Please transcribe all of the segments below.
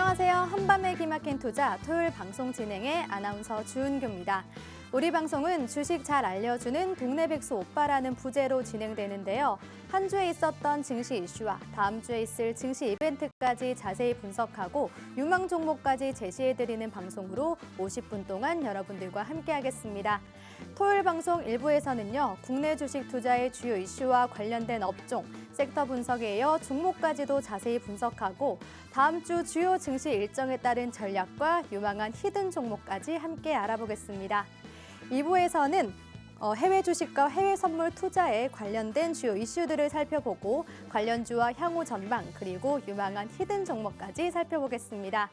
안녕하세요. 한밤의 기막힌 투자 토요일 방송 진행의 아나운서 주은규입니다. 우리 방송은 주식 잘 알려주는 동네 백수 오빠라는 부제로 진행되는데요. 한 주에 있었던 증시 이슈와 다음 주에 있을 증시 이벤트까지 자세히 분석하고 유망 종목까지 제시해드리는 방송으로 50분 동안 여러분들과 함께하겠습니다. 토요일 방송 1부에서는요. 국내 주식 투자의 주요 이슈와 관련된 업종, 섹터 분석에 이어 종목까지도 자세히 분석하고 다음 주 주요 증시 일정에 따른 전략과 유망한 히든 종목까지 함께 알아보겠습니다. 2부에서는 해외 주식과 해외 선물 투자에 관련된 주요 이슈들을 살펴보고 관련주와 향후 전망 그리고 유망한 히든 종목까지 살펴보겠습니다.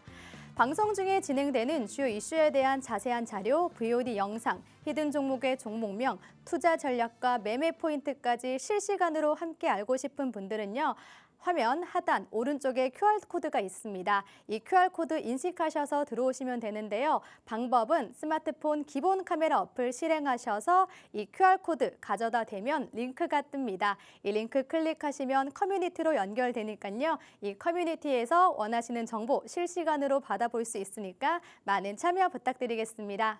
방송 중에 진행되는 주요 이슈에 대한 자세한 자료, VOD 영상, 히든 종목의 종목명, 투자 전략과 매매 포인트까지 실시간으로 함께 알고 싶은 분들은요. 화면 하단 오른쪽에 QR코드가 있습니다. 이 QR코드 인식하셔서 들어오시면 되는데요. 방법은 스마트폰 기본 카메라 어플 실행하셔서 이 QR코드 가져다 대면 링크가 뜹니다. 이 링크 클릭하시면 커뮤니티로 연결되니까요. 이 커뮤니티에서 원하시는 정보 실시간으로 받아볼 수 있으니까 많은 참여 부탁드리겠습니다.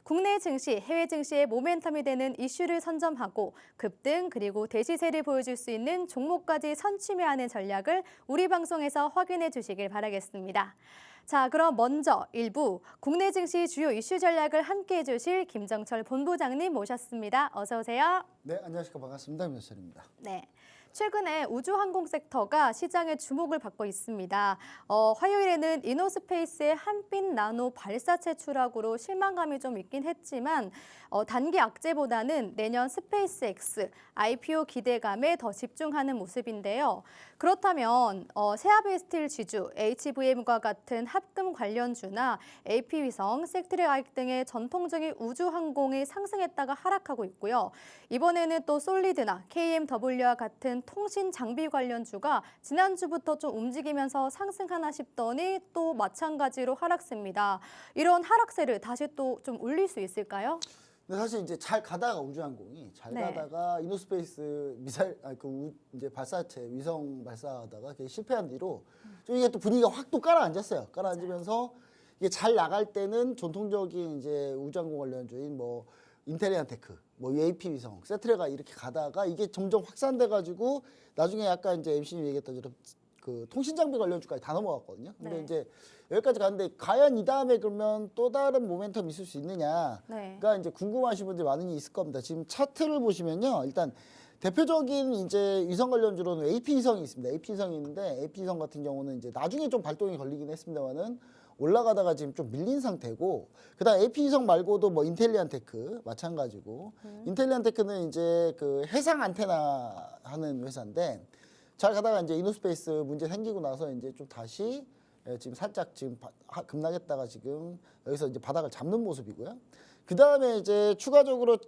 국내 증시, 해외 증시의 모멘텀이 되는 이슈를 선점하고 급등 그리고 대시세를 보여줄 수 있는 종목까지 선취매하는 전략을 우리 방송에서 확인해 주시길 바라겠습니다. 자, 그럼 먼저 1부 국내 증시 주요 이슈 전략을 함께해 주실 김정철 본부장님 모셨습니다. 어서 오세요. 네, 안녕하십니까. 반갑습니다. 김정철입니다. 네. 최근에 우주항공 섹터가 시장의 주목을 받고 있습니다. 화요일에는 이노스페이스의 한빛 나노 발사체 추락으로 실망감이 좀 있긴 했지만 단기 악재보다는 내년 스페이스X IPO 기대감에 더 집중하는 모습인데요. 그렇다면 세아베스틸 지주, HVM과 같은 합금 관련주나 AP위성, 섹트레아익 등의 전통적인 우주항공이 상승했다가 하락하고 있고요. 이번에는 또 솔리드나 KMW와 같은 통신 장비 관련주가 지난주부터 좀 움직이면서 상승하나 싶더니 또 마찬가지로 하락세입니다. 이런 하락세를 다시 또 좀 올릴 수 있을까요? 근데 사실 이제 잘 가다가 우주항공이 잘 가다가 이노스페이스 미사일 이제 발사체 위성 발사하다가 그게 실패한 뒤로 좀 이게 또 분위기가 확 또 깔아앉았어요. 깔아앉으면서 이게 잘 나갈 때는 전통적인 이제 우주항공 관련주인 뭐 인텔리안테크, 뭐 UAP 위성, 세트레가 이렇게 가다가 이게 점점 확산돼 가지고 나중에 약간 이제 MC님 얘기했던 대로 그 통신 장비 관련주까지 다 넘어갔거든요. 근데 네. 이제 여기까지 갔는데 과연 이 다음에 그러면 또 다른 모멘텀이 있을 수 있느냐? 네. 그러니까 이제 궁금하신 분들이 많이 있을 겁니다. 지금 차트를 보시면요, 일단 대표적인 이제 위성 관련주로는 AP 위성이 있습니다. AP 위성이 있는데 AP 위성 같은 경우는 이제 나중에 좀 발동이 걸리긴 했습니다만은 올라가다가 지금 좀 밀린 상태고, 그다음 AP 위성 말고도 뭐 인텔리안테크 마찬가지고, 인텔리안테크는 이제 그 해상 안테나 하는 회사인데 잘 가다가 이제 이노스페이스 문제 생기고 나서 이제 좀 다시 지금 살짝 지금 급락했다가 지금 여기서 이제 바닥을 잡는 모습이고요. 그 다음에 이제 추가적으로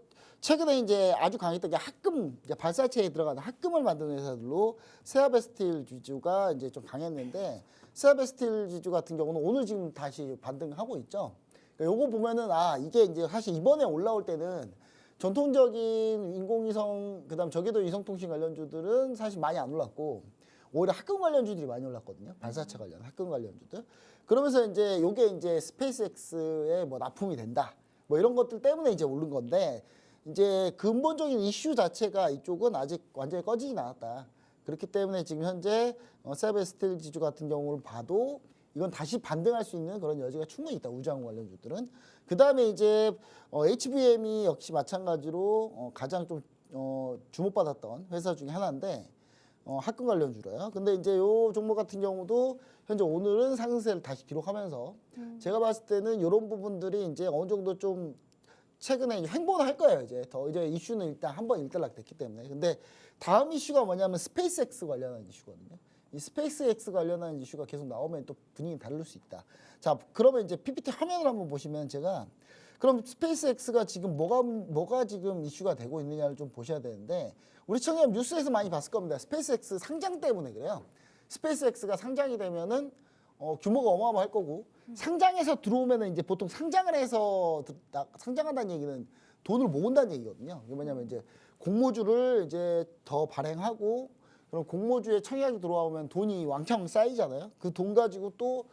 최근에 이제 아주 강했던 게 합금, 이제 발사체에 들어가는 합금을 만드는 회사들로 세아베스틸 지주가 이제 좀 강했는데, 세아베스틸 지주 같은 경우는 오늘 지금 다시 반등하고 있죠. 그러니까 요거 보면은 이게 이제 사실 이번에 올라올 때는 전통적인 인공위성 그다음 저궤도 위성통신 관련주들은 사실 많이 안 올랐고 오히려 합금 관련주들이 많이 올랐거든요. 발사체 관련 합금 관련주들. 그러면서 이제 요게 이제 스페이스X에 뭐 납품이 된다. 뭐 이런 것들 때문에 이제 오른 건데, 이제 근본적인 이슈 자체가 이쪽은 아직 완전히 꺼지진 않았다. 그렇기 때문에 지금 현재 세아베스틸 지주 같은 경우를 봐도 이건 다시 반등할 수 있는 그런 여지가 충분히 있다. 우주항공 관련주들은. 그 다음에 이제 HVM이 역시 마찬가지로 가장 좀 주목받았던 회사 중에 하나인데 합금 관련주로요. 근데 이제 요 종목 같은 경우도 현재 오늘은 상승세를 다시 기록하면서 제가 봤을 때는 이런 부분들이 이제 어느 정도 좀 최근에 횡보는 할 거예요. 이제 이슈는 일단 한번 일단락됐기 때문에. 근데 다음 이슈가 뭐냐면 스페이스X 관련한 이슈거든요. 이 스페이스X 관련한 이슈가 계속 나오면 또 분위기 다를 수 있다. 자, 그러면 이제 PPT 화면을 한번 보시면 그럼 스페이스X가 지금 뭐가 지금 이슈가 되고 있느냐를 좀 보셔야 되는데, 우리 청년 뉴스에서 많이 봤을 겁니다. 스페이스X 상장 때문에 그래요. 스페이스X가 상장이 되면은 규모가 어마어마할 거고, 상장해서 들어오면은 이제 보통 상장을 해서 상장한다는 얘기는 돈을 모은다는 얘기거든요. 이게 뭐냐면 이제 공모주를 이제 더 발행하고, 그럼 공모주에 청약이 들어오면 돈이 왕창 쌓이잖아요. 그 돈 가지고 또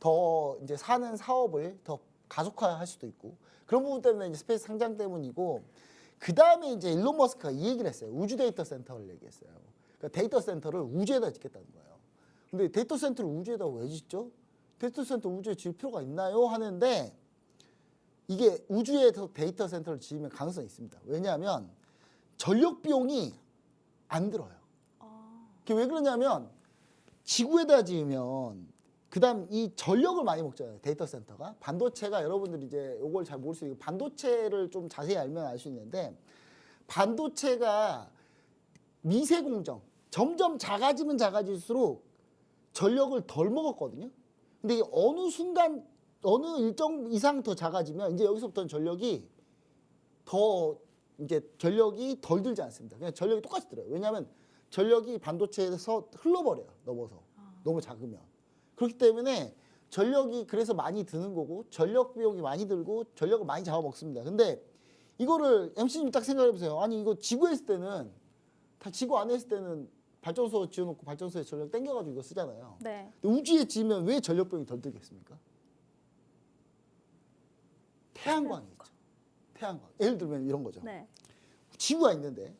더 이제 사는 사업을 더 가속화할 수도 있고 그런 부분 때문에 이제 스페이스 상장 때문이고 그 다음에 이제 일론 머스크가 이 얘기를 했어요. 우주 데이터 센터를 얘기했어요. 그러니까 데이터 센터를 우주에다 짓겠다는 거예요. 근데 데이터 센터를 우주에다 왜 짓죠? 데이터 센터 우주에 지을 필요가 있나요? 하는데 이게 우주에서 데이터 센터를 지으면 가능성이 있습니다. 왜냐하면 전력 비용이 안 들어요. 그게 왜 그러냐면 지구에다 지으면 그다음 이 전력을 많이 먹잖아요. 데이터 센터가 반도체가 여러분들이 이제 이걸 잘 모를 수 있고 반도체를 좀 자세히 알면 알 수 있는데 반도체가 미세 공정 점점 작아지면 작아질수록 전력을 덜 먹었거든요. 근데 이 어느 순간 어느 일정 이상 더 작아지면 이제 여기서부터는 전력이 덜 들지 않습니다. 그냥 전력이 똑같이 들어요. 왜냐하면 전력이 반도체에서 흘러버려요. 넘어서 너무 작으면. 그렇기 때문에 전력이 그래서 많이 드는 거고 전력 비용이 많이 들고 전력을 많이 잡아먹습니다. 근데 이거를 MC님 딱 생각해 보세요. 아니 이거 지구에 있을 때는 다 지구 안에 있을 때는 발전소 지어놓고 발전소에 전력 땡겨가지고 이거 쓰잖아요. 네. 근데 우주에 지으면 왜 전력 비용이 덜 들겠습니까? 태양광이 있죠. 태양광. 예를 들면 이런 거죠. 네. 지구가 있는데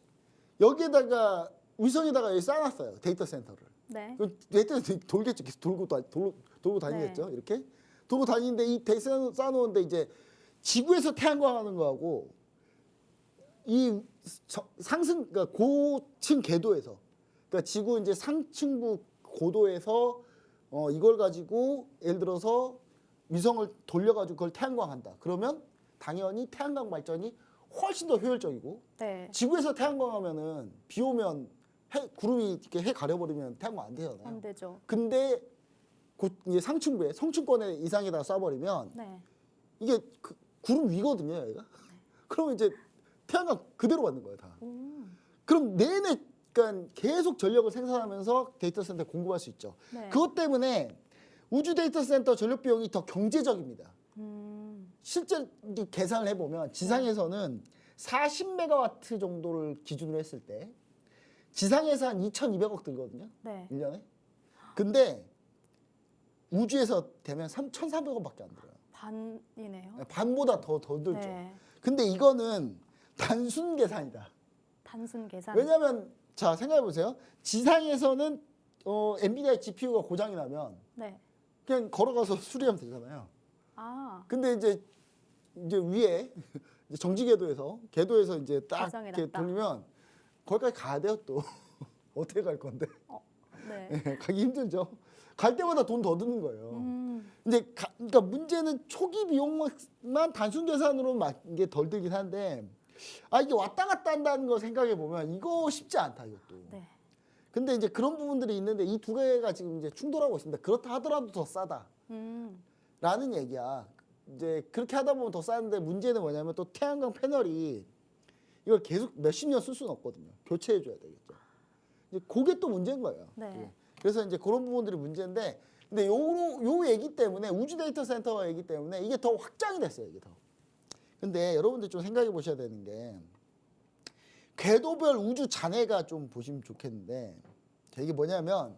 여기에다가 위성에다가 여기 쌓아놨어요. 데이터 센터를. 네. 그 데이터 센터 돌겠죠. 계속 돌고 다니겠죠. 이렇게 돌고 다니는데 이 데이터 센터 쌓아놓은데 이제 지구에서 태양광 하는 거하고 이 상승 그러니까 고층 궤도에서 그러니까 지구 이제 상층부 고도에서 이걸 가지고 예를 들어서 위성을 돌려가지고 그걸 태양광한다. 그러면 당연히 태양광 발전이 훨씬 더 효율적이고 네. 지구에서 태양광하면은 비 오면 구름이 이렇게 해 가려버리면 태양광 안 되잖아요. 안 되죠. 근데 이제 상층부에 성층권에 이상에다 쏴버리면 네. 이게 구름 위거든요, 여기가. 그러면 이제 태양광 그대로 받는 거예요, 다. 그럼 내내 그러니까 계속 전력을 생산하면서 데이터 센터에 공급할 수 있죠. 네. 그것 때문에 우주 데이터 센터 전력 비용이 더 경제적입니다. 실제 계산을 해보면 지상에서는 40메가와트 정도를 기준으로 했을 때 지상에서 한 2,200억 들거든요. 네. 1년에. 근데 우주에서 되면 3,400억밖에 안 들어요. 반이네요. 반보다 더 들죠. 네. 근데 이거는 단순 계산이다. 단순 계산. 왜냐하면 자 생각해 보세요. 지상에서는 엔비디아 GPU가 고장이 나면 네. 그냥 걸어가서 수리하면 되잖아요. 아. 근데 이제 위에 이제 정지 궤도에서 이제 딱 고장이 이렇게 났다. 돌리면 거기까지 가야 돼요 또. 어떻게 갈 건데? 네. 가기 힘들죠. 갈 때마다 돈 더 드는 거예요. 이제 그러니까 문제는 초기 비용만 단순 계산으로 이게 덜 들긴 한데 이게 왔다 갔다 한다는 거 생각해 보면 이거 쉽지 않다 이것도. 네. 근데 이제 그런 부분들이 있는데 이 두 개가 지금 이제 충돌하고 있습니다. 그렇다 하더라도 더 싸다. 라는 얘기야. 이제 그렇게 하다 보면 더 싸는데 문제는 뭐냐면 또 태양광 패널이 이걸 계속 몇십 년 쓸 수는 없거든요. 교체해 줘야 되겠죠. 이제 그게 또 문제인 거예요. 네. 그게. 그래서 이제 그런 부분들이 문제인데 근데 요 얘기 때문에 우주 데이터 센터 얘기 때문에 이게 더 확장이 됐어요. 이게 더. 근데 여러분들 좀 생각해 보셔야 되는 게 궤도별 우주 잔해가 좀 보시면 좋겠는데 이게 뭐냐면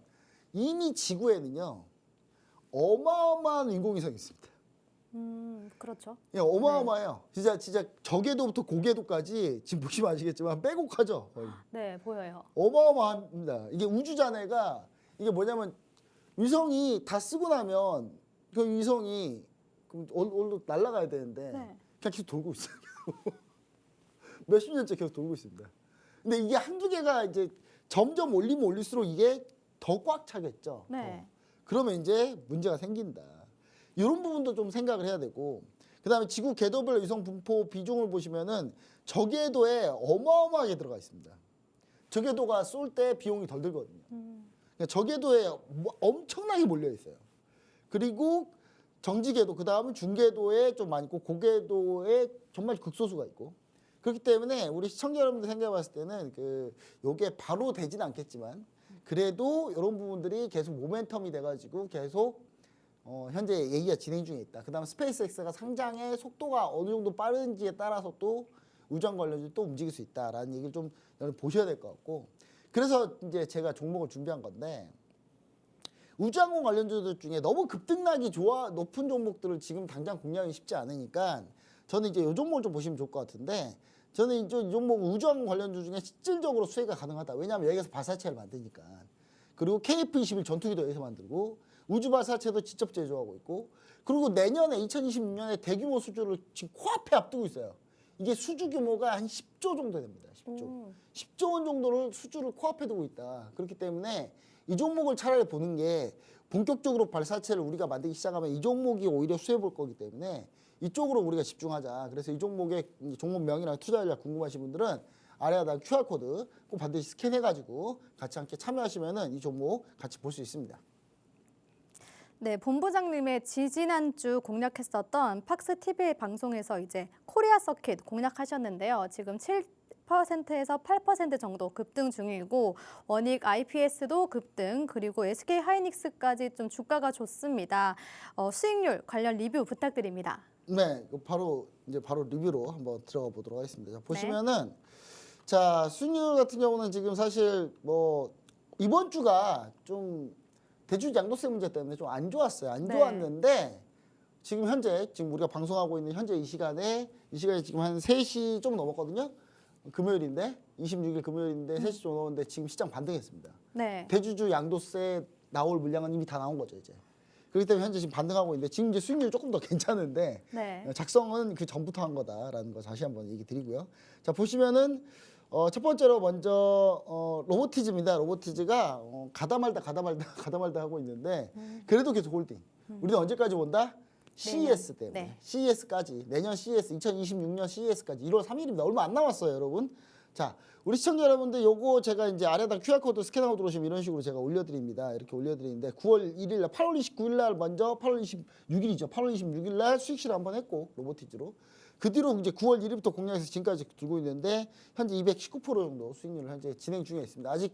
이미 지구에는요 어마어마한 인공위성이 있습니다. 그렇죠. 예, 어마어마해요. 진짜 저궤도부터 고궤도까지 지금 보시면 아시겠지만 빼곡하죠. 거의. 네, 보여요. 어마어마합니다. 이게 우주 잔해가 이게 뭐냐면 위성이 다 쓰고 나면 그 위성이 얼른 날아가야 되는데 네. 그냥 계속 돌고 있어요. 몇십 년째 계속 돌고 있습니다. 근데 이게 한두 개가 이제 점점 올리면 올릴수록 이게 더 꽉 차겠죠. 네. 그러면 이제 문제가 생긴다. 이런 부분도 좀 생각을 해야 되고 그다음에 지구 궤도별 위성 분포 비중을 보시면은 저궤도에 어마어마하게 들어가 있습니다. 저궤도가 쏠 때 비용이 덜 들거든요. 그러니까 저궤도에 엄청나게 몰려 있어요. 그리고 정지궤도 그다음은 중궤도에 좀 많이 있고 고궤도에 정말 극소수가 있고 그렇기 때문에 우리 시청자 여러분들 생각해 봤을 때는 요게 바로 되진 않겠지만 그래도 이런 부분들이 계속 모멘텀이 돼가지고 계속 현재 얘기가 진행 중에 있다. 그다음 스페이스X가 상장의 속도가 어느 정도 빠른지에 따라서 또 우주항 관련주 또 움직일 수 있다라는 얘기를 좀 여러분 보셔야 될 것 같고 그래서 이제 제가 종목을 준비한 건데 우주항공 관련주들 중에 너무 급등락이 높은 종목들을 지금 당장 공략이 쉽지 않으니까 저는 이제 이 종목을 좀 보시면 좋을 것 같은데 저는 이 종목 우주항공 관련주 중에 실질적으로 수혜가 가능하다. 왜냐하면 여기서 발사체를 만드니까. 그리고 KF-21 전투기도 여기서 만들고 우주 발사체도 직접 제조하고 있고 그리고 내년에 2026년에 대규모 수주를 지금 코앞에 앞두고 있어요. 이게 수주 규모가 한 10조 정도 됩니다. 10조. 10조 원 정도를 수주를 코앞에 두고 있다. 그렇기 때문에 이 종목을 차라리 보는 게 본격적으로 발사체를 우리가 만들기 시작하면 이 종목이 오히려 수혜 볼 거기 때문에 이쪽으로 우리가 집중하자. 그래서 이 종목의 종목명이랑 투자 전략 궁금하신 분들은 아래에다 QR코드 꼭 반드시 스캔해가지고 같이 함께 참여하시면은 이 종목 같이 볼 수 있습니다. 네, 본부장님의 지지난주 공략했었던 팍스 TV 방송에서 이제 코리아 서킷 공략하셨는데요. 지금 7%에서 8% 정도 급등 중이고 원익 IPS도 급등 그리고 SK 하이닉스까지 좀 주가가 좋습니다. 수익률 관련 리뷰 부탁드립니다. 네, 바로 리뷰로 한번 들어가 보도록 하겠습니다. 자, 보시면은 자 수익률 같은 경우는 지금 사실 뭐 이번 주가 좀 대주 양도세 문제 때문에 좀 안 좋았어요. 안 좋았는데 지금 현재 지금 우리가 방송하고 있는 현재 이 시간에 지금 한 3시 좀 넘었거든요. 금요일인데 26일 금요일인데 3시 좀 넘었는데 지금 시장 반등했습니다. 네. 대주주 양도세 나올 물량은 이미 다 나온 거죠, 이제. 그렇기 때문에 현재 지금 반등하고 있는데 지금 이제 수익률이 조금 더 괜찮은데 네. 작성은 그 전부터 한 거다라는 거 다시 한번 얘기 드리고요. 자, 보시면은 첫 번째로 먼저 로보티즈입니다. 로보티즈가 가다 말다 하고 있는데 그래도 계속 홀딩. 우리는 언제까지 본다? CES 때문에. 네. CES까지. 내년 CES, 2026년 CES까지 1월 3일입니다. 얼마 안 남았어요, 여러분. 자, 우리 시청자 여러분들 요거 제가 이제 아래다 QR코드 스캔하고 들어오시면 이런 식으로 제가 올려드립니다. 이렇게 올려드리는데 9월 1일 날, 8월 29일 날 먼저 8월 26일이죠. 8월 26일 날 수익실 한번 했고 로보티즈로. 그 뒤로 이제 9월 1일부터 공략해서 지금까지 들고 있는데 현재 219% 정도 수익률을 현재 진행 중에 있습니다. 아직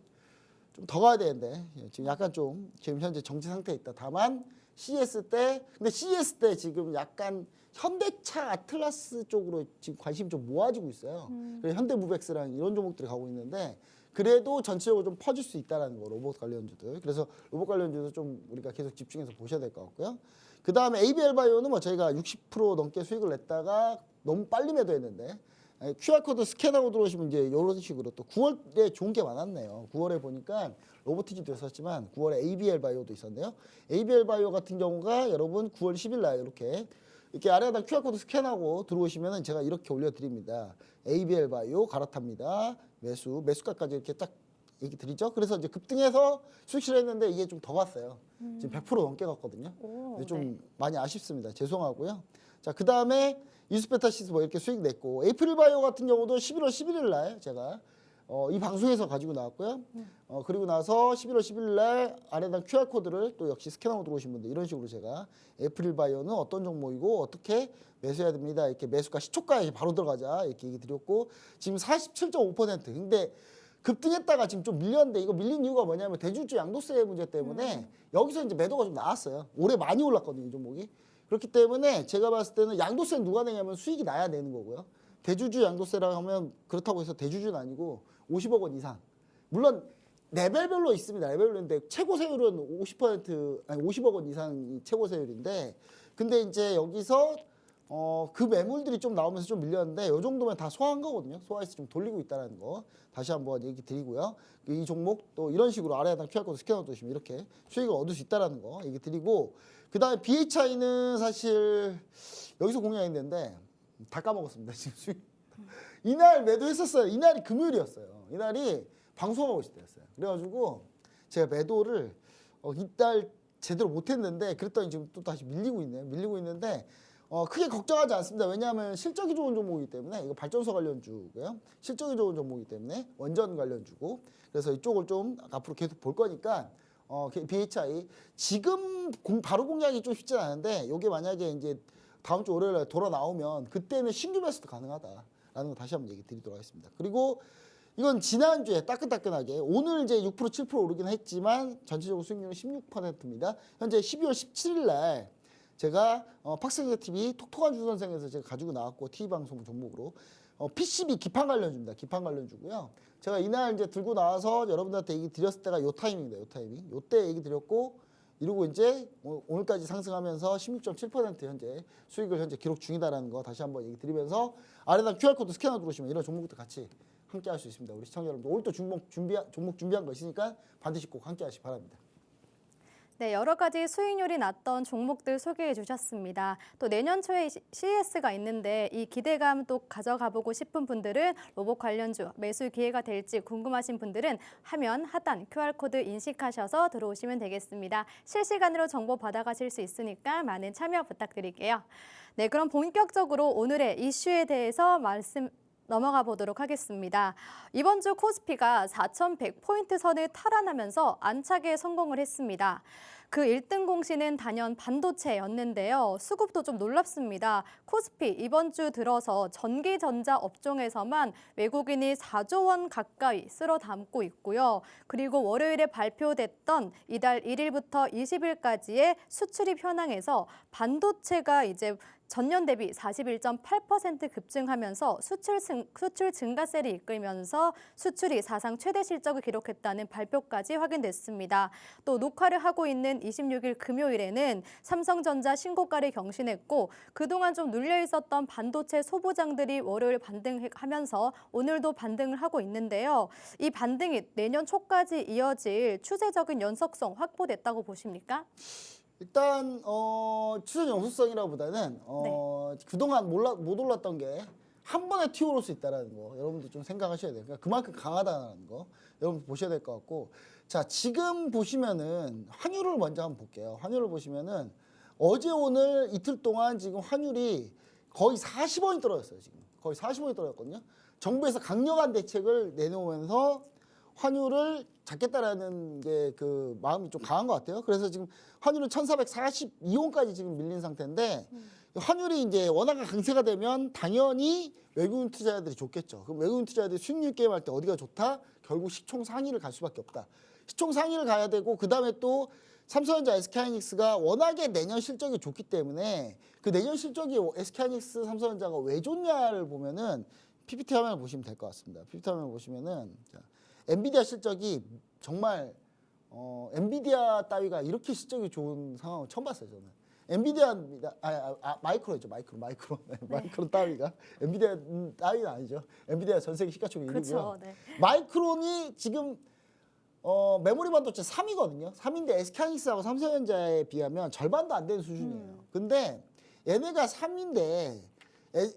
좀 더 가야 되는데 지금 약간 좀 지금 현재 정지 상태에 있다. 다만 CES 때 근데 CES 때 지금 약간 현대차 아틀라스 쪽으로 지금 관심이 좀 모아지고 있어요. 그래서 현대무백스랑 이런 종목들이 가고 있는데 그래도 전체적으로 좀 퍼질 수 있다는 거 로봇 관련주들. 그래서 로봇 관련주도 좀 우리가 계속 집중해서 보셔야 될 것 같고요. 그 다음에 ABL 바이오는 뭐 저희가 60% 넘게 수익을 냈다가 너무 빨리 매도했는데 QR코드 스캔하고 들어오시면 이제 이런 식으로 또 9월에 좋은 게 많았네요. 9월에 보니까 로보티즈도 있었지만 9월에 ABL 바이오도 있었는데요. ABL 바이오 같은 경우가 여러분 9월 10일 날 이렇게 아래에다 QR코드 스캔하고 들어오시면은 제가 이렇게 올려드립니다. ABL 바이오 갈아탑니다. 매수가까지 이렇게 딱 얘기 드리죠. 그래서 이제 급등해서 수익실 했는데 이게 좀 더 갔어요. 지금 100% 넘게 갔거든요. 좀 많이 아쉽습니다. 죄송하고요. 자, 그 다음에 이스페타시스 뭐 이렇게 수익 냈고 에이프릴 바이오 같은 경우도 11월 11일 날 제가 이 방송에서 가지고 나왔고요. 그리고 나서 11월 11일 날 아래다 QR코드를 또 역시 스캔하고 들어오신 분들 이런 식으로 제가 에이프릴 바이오는 어떤 종목이고 어떻게 매수해야 됩니다. 이렇게 매수가 시초가에 바로 들어가자 이렇게 얘기 드렸고 지금 47.5% 근데 급등했다가 지금 좀 밀렸는데 이거 밀린 이유가 뭐냐면 대주주 양도세 문제 때문에 여기서 이제 매도가 좀 나왔어요. 올해 많이 올랐거든요, 이 종목이. 그렇기 때문에 제가 봤을 때는 양도세는 누가 내냐면 수익이 나야 내는 거고요. 대주주 양도세라고 하면 그렇다고 해서 대주주는 아니고 50억 원 이상. 물론 레벨별로 있습니다. 레벨별로인데 최고 세율은 50% 아니 50억 원 이상이 최고 세율인데 근데 이제 여기서 그 매물들이 좀 나오면서 좀 밀렸는데 이 정도면 다 소화한 거거든요. 소화해서 좀 돌리고 있다는 거 다시 한번 얘기 드리고요. 이 종목 또 이런 식으로 아래에다 QR코드 스캐너 두시면 이렇게 수익을 얻을 수 있다는 거 얘기 드리고 그 다음에 BHI는 사실 여기서 공략했는데 다 까먹었습니다. 지금 수익. 이날 매도했었어요. 이날이 금요일이었어요. 이날이 방송하고 있을 때였어요. 그래가지고 제가 매도를 이달 제대로 못했는데 그랬더니 지금 또 다시 밀리고 있네요. 밀리고 있는데 크게 걱정하지 않습니다. 왜냐하면 실적이 좋은 종목이기 때문에 이거 발전소 관련주고요. 실적이 좋은 종목이기 때문에 원전 관련주고 그래서 이쪽을 좀 앞으로 계속 볼 거니까 BHI 지금 바로 공략이 좀 쉽지 않은데 이게 만약에 이제 다음 주 월요일에 돌아 나오면 그때는 신규 매수도 가능하다라는 거 다시 한번 얘기 드리도록 하겠습니다. 그리고 이건 지난주에 따끈따끈하게 오늘 이제 6% 7% 오르긴 했지만 전체적으로 수익률은 16%입니다. 현재 12월 17일 날 제가 팍스기자 TV 톡톡한 주 선생에서 제가 가지고 나왔고 TV 방송 종목으로 PCB 기판 관련주입니다. 기판 관련주고요. 제가 이날 이제 들고 나와서 여러분들한테 얘기 드렸을 때가 요 타이밍입니다. 요 타이밍. 요때 얘기 드렸고 이러고 이제 오늘까지 상승하면서 16.7% 현재 수익을 현재 기록 중이다라는 거 다시 한번 얘기 드리면서 아래다 QR코드 스캐너 들어오시면 이런 종목도 같이 함께 할 수 있습니다. 우리 시청자 여러분들 오늘 또 종목 준비한 거 있으니까 반드시 꼭 함께 하시기 바랍니다. 네, 여러 가지 수익률이 났던 종목들 소개해 주셨습니다. 또 내년 초에 CES가 있는데 이 기대감 또 가져가 보고 싶은 분들은 로봇 관련주 매수 기회가 될지 궁금하신 분들은 화면 하단 QR코드 인식하셔서 들어오시면 되겠습니다. 실시간으로 정보 받아가실 수 있으니까 많은 참여 부탁드릴게요. 네, 그럼 본격적으로 오늘의 이슈에 대해서 넘어가 보도록 하겠습니다. 이번 주 코스피가 4,100포인트 선을 탈환하면서 안착에 성공을 했습니다. 그 1등 공시는 단연 반도체였는데요. 수급도 좀 놀랍습니다. 코스피 이번 주 들어서 전기전자 업종에서만 외국인이 4조 원 가까이 쓸어 담고 있고요. 그리고 월요일에 발표됐던 이달 1일부터 20일까지의 수출입 현황에서 반도체가 이제 전년 대비 41.8% 급증하면서 수출 증가세를 이끌면서 수출이 사상 최대 실적을 기록했다는 발표까지 확인됐습니다. 또 녹화를 하고 있는 26일 금요일에는 삼성전자 신고가를 경신했고 그동안 좀 눌려 있었던 반도체 소부장들이 월요일 반등하면서 오늘도 반등을 하고 있는데요. 이 반등이 내년 초까지 이어질 추세적인 연속성 확보됐다고 보십니까? 일단 추세 연속성이라고 보다는 그동안 못 올랐던 게 한 번에 튀어오를 수 있다는 거 여러분들 좀 생각하셔야 돼요. 그러니까 그만큼 강하다는 거 여러분 보셔야 될 것 같고 자 지금 보시면은 환율을 먼저 한번 볼게요. 환율을 보시면은 어제 오늘 이틀 동안 지금 환율이 거의 40원이 떨어졌어요. 지금 거의 40원이 떨어졌거든요. 정부에서 강력한 대책을 내놓으면서 환율을 잡겠다라는 게 그 마음이 좀 강한 것 같아요. 그래서 지금 환율은 1,442원까지 지금 밀린 상태인데 환율이 이제 원화가 강세가 되면 당연히 외국인 투자자들이 좋겠죠. 그럼 외국인 투자자들이 수익률 게임할 때 어디가 좋다? 결국 시총 상위를 갈 수밖에 없다. 시총 상위를 가야 되고 그 다음에 또 삼성전자, SK하이닉스가 워낙에 내년 실적이 좋기 때문에 그 내년 실적이 SK하이닉스, 삼성전자가 왜 좋냐를 보면은 PPT 화면을 보시면 될 것 같습니다. PPT 화면을 보시면은 자, 엔비디아 실적이 정말 엔비디아 따위가 이렇게 실적이 좋은 상황을 처음 봤어요. 저는 엔비디아입니다. 마이크로죠. 마이크로 마이크로 따위가 엔비디아 따위는 아니죠. 엔비디아 전 세계 시가총액 1위고요. 그렇죠. 네. 마이크론이 지금 메모리 반도체 3위거든요. 3위인데 SK하이닉스하고 삼성전자에 비하면 절반도 안 되는 수준이에요. 근데 얘네가 3위인데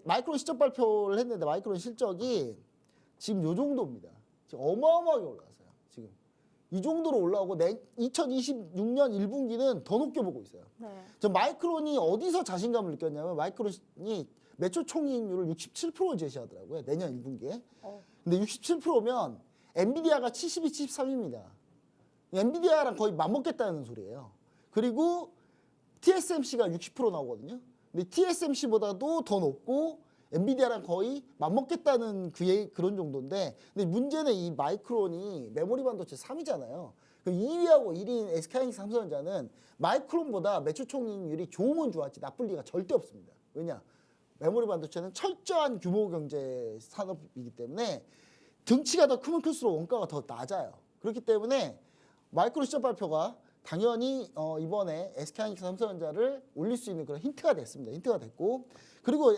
마이크론 실적 발표를 했는데 마이크론 실적이 지금 요 정도입니다. 지금 어마어마하게 올라왔어요. 지금 이 정도로 올라오고 2026년 1분기는 더 높게 보고 있어요. 네. 저 마이크론이 어디서 자신감을 느꼈냐면 마이크론이 매출 총이익률을 67%를 제시하더라고요. 내년 1분기에. 근데 67%면 엔비디아가 72, 73입니다. 엔비디아랑 거의 맞먹겠다는 소리예요. 그리고 TSMC가 60% 나오거든요. 근데 TSMC보다도 더 높고 엔비디아랑 거의 맞먹겠다는 그런 정도인데 근데 문제는 이 마이크론이 메모리 반도체 3위잖아요. 그 2위하고 1위인 SK하이닉스 삼성전자는 마이크론보다 매출 총이익률이 좋으면 좋았지 나쁠 리가 절대 없습니다. 왜냐? 메모리 반도체는 철저한 규모 경제 산업이기 때문에 등치가 더 크면 클수록 원가가 더 낮아요. 그렇기 때문에 마이크론 실적 발표가 당연히 이번에 SK하이닉스 삼성전자를 올릴 수 있는 그런 힌트가 됐습니다. 힌트가 됐고 그리고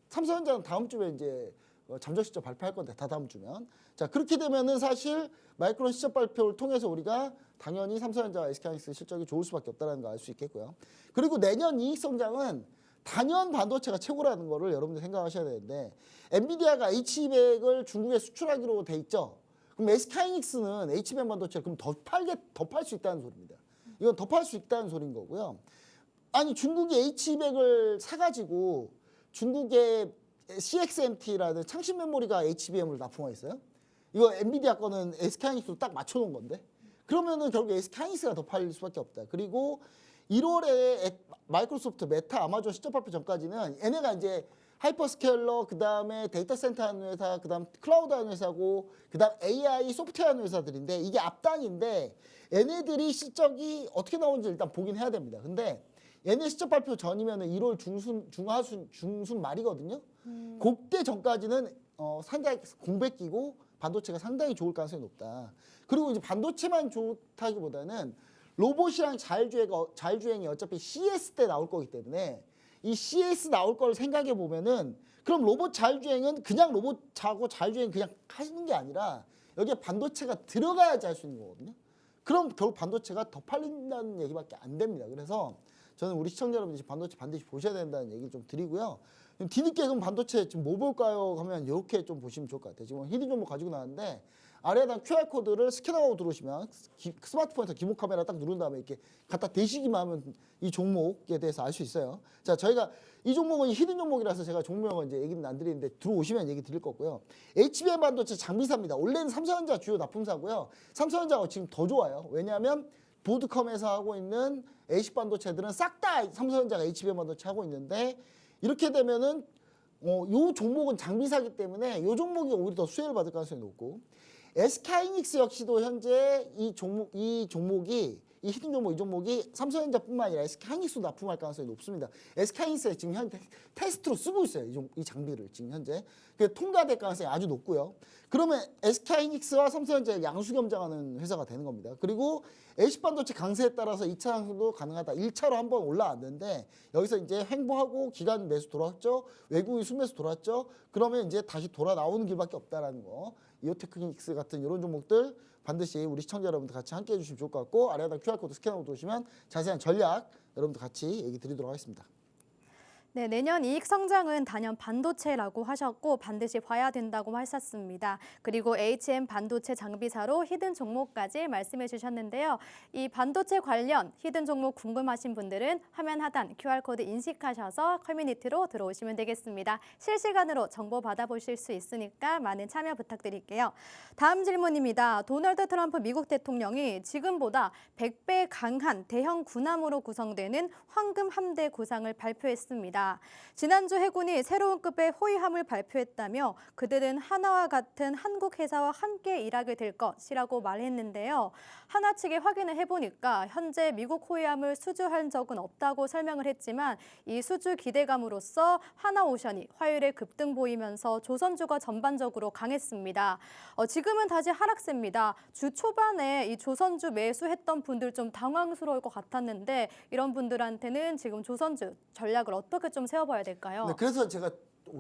삼성전자는 다음 주에 이제 잠정 실적 발표할 건데 다다음 주면 자 그렇게 되면은 사실 마이크론 실적 발표를 통해서 우리가 당연히 삼성전자와 SK하이닉스 실적이 좋을 수밖에 없다는 걸 알 수 있겠고요. 그리고 내년 이익 성장은 단연 반도체가 최고라는 거를 여러분들 생각하셔야 되는데 엔비디아가 H200을 중국에 수출하기로 돼 있죠. 그럼 SK하이닉스는 H200 반도체를 그럼 더 팔 수 있다는 소리입니다. 이건 더 팔 수 있다는 소리인 거고요. 아니 중국이 H200을 사가지고 중국의 CXMT라는 창신 메모리가 HBM을 납품했어요. 이거 엔비디아 거는 SK하이닉스로 딱 맞춰놓은 건데 그러면은 결국 SK하이닉스가 더 팔릴 수밖에 없다. 그리고 1월에 마이크로소프트, 메타, 아마존 실적 발표 전까지는 얘네가 이제 하이퍼스케일러, 그 다음에 데이터 센터 하는 회사, 그 다음 클라우드 하는 회사고, 그 다음 AI 소프트웨어 하는 회사들인데 이게 앞단인데 얘네들이 실적이 어떻게 나오는지 일단 보긴 해야 됩니다. 근데 얘네 실적 발표 전이면은 1월 중순 말이거든요. 그때 전까지는 상당히 공백 끼고 반도체가 상당히 좋을 가능성이 높다. 그리고 이제 반도체만 좋다기보다는 로봇이랑 자율주행이 어차피 CS 때 나올 거기 때문에 이 CS 나올 걸 생각해 보면은 그럼 로봇 자율주행은 그냥 로봇 자고 자율주행 그냥 하시는 게 아니라 여기에 반도체가 들어가야지 할 수 있는 거거든요. 그럼 결국 반도체가 더 팔린다는 얘기밖에 안 됩니다. 그래서 저는 우리 시청자 여러분들이 반도체 반드시 보셔야 된다는 얘기를 좀 드리고요. 뒤늦게 그럼 반도체 지금 뭐 볼까요? 하면 이렇게 좀 보시면 좋을 것 같아요. 지금 히든 종목 가지고 나왔는데 아래에다 QR코드를 스캔하고 들어오시면 스마트폰에서 기본 카메라 딱 누른 다음에 이렇게 갖다 대시기만 하면 이 종목에 대해서 알 수 있어요. 자, 저희가 이 종목은 히든 종목이라서 제가 종목은 이제 얘기는 안 드리는데 들어오시면 얘기 드릴 거고요. HBM 반도체 장비사입니다. 원래는 삼성전자 주요 납품사고요. 삼성전자가 지금 더 좋아요. 왜냐하면 보드컴에서 하고 있는 AC 반도체들은 싹 다 삼성전자가 HBM 반도체 하고 있는데 이렇게 되면은 요 종목은 장비사기 때문에 요 종목이 오히려 더 수혜를 받을 가능성이 높고 SK하이닉스 역시도 현재 이 종목이 이 히든 종목 이 종목이 삼성전자뿐만 아니라 SK하이닉스도 납품할 가능성이 높습니다. SK하이닉스에 지금 현재 테스트로 쓰고 있어요. 이 장비를 지금 현재 통과될 가능성이 아주 높고요. 그러면 SK하이닉스와 삼성전자의 양수 겸장하는 회사가 되는 겁니다. 그리고 AC 반도체 강세에 따라서 2차 상승도 가능하다. 1차로 한번 올라왔는데 여기서 이제 횡보하고 기간 매수 돌아왔죠. 외국인 순매수 돌아왔죠. 그러면 이제 다시 돌아 나오는 길밖에 없다라는 거. 이오테크닉스 같은 이런 종목들 반드시 우리 시청자 여러분들 같이 함께 해주시면 좋을 것 같고 아래에다 QR코드 스캔하고 들어오시면 자세한 전략 여러분들 같이 얘기 드리도록 하겠습니다. 네, 내년 이익 성장은 단연 반도체라고 하셨고 반드시 봐야 된다고 하셨습니다. 그리고 HM 반도체 장비사로 히든 종목까지 말씀해 주셨는데요. 이 반도체 관련 히든 종목 궁금하신 분들은 화면 하단 QR코드 인식하셔서 커뮤니티로 들어오시면 되겠습니다. 실시간으로 정보 받아보실 수 있으니까 많은 참여 부탁드릴게요. 다음 질문입니다. 도널드 트럼프 미국 대통령이 지금보다 100배 강한 대형 군함으로 구성되는 황금 함대 구상을 발표했습니다. 지난주 해군이 새로운 급의 호위함을 발표했다며 그들은 하나와 같은 한국 회사와 함께 일하게 될 것이라고 말했는데요. 하나 측에 확인을 해보니까 현재 미국 호위함을 수주한 적은 없다고 설명을 했지만 이 수주 기대감으로써 하나오션이 화요일에 급등 보이면서 조선주가 전반적으로 강했습니다. 지금은 다시 하락세입니다. 주 초반에 이 조선주 매수했던 분들 좀 당황스러울 것 같았는데 이런 분들한테는 지금 조선주 전략을 어떻게 좀 세워봐야 될까요? 네, 그래서 제가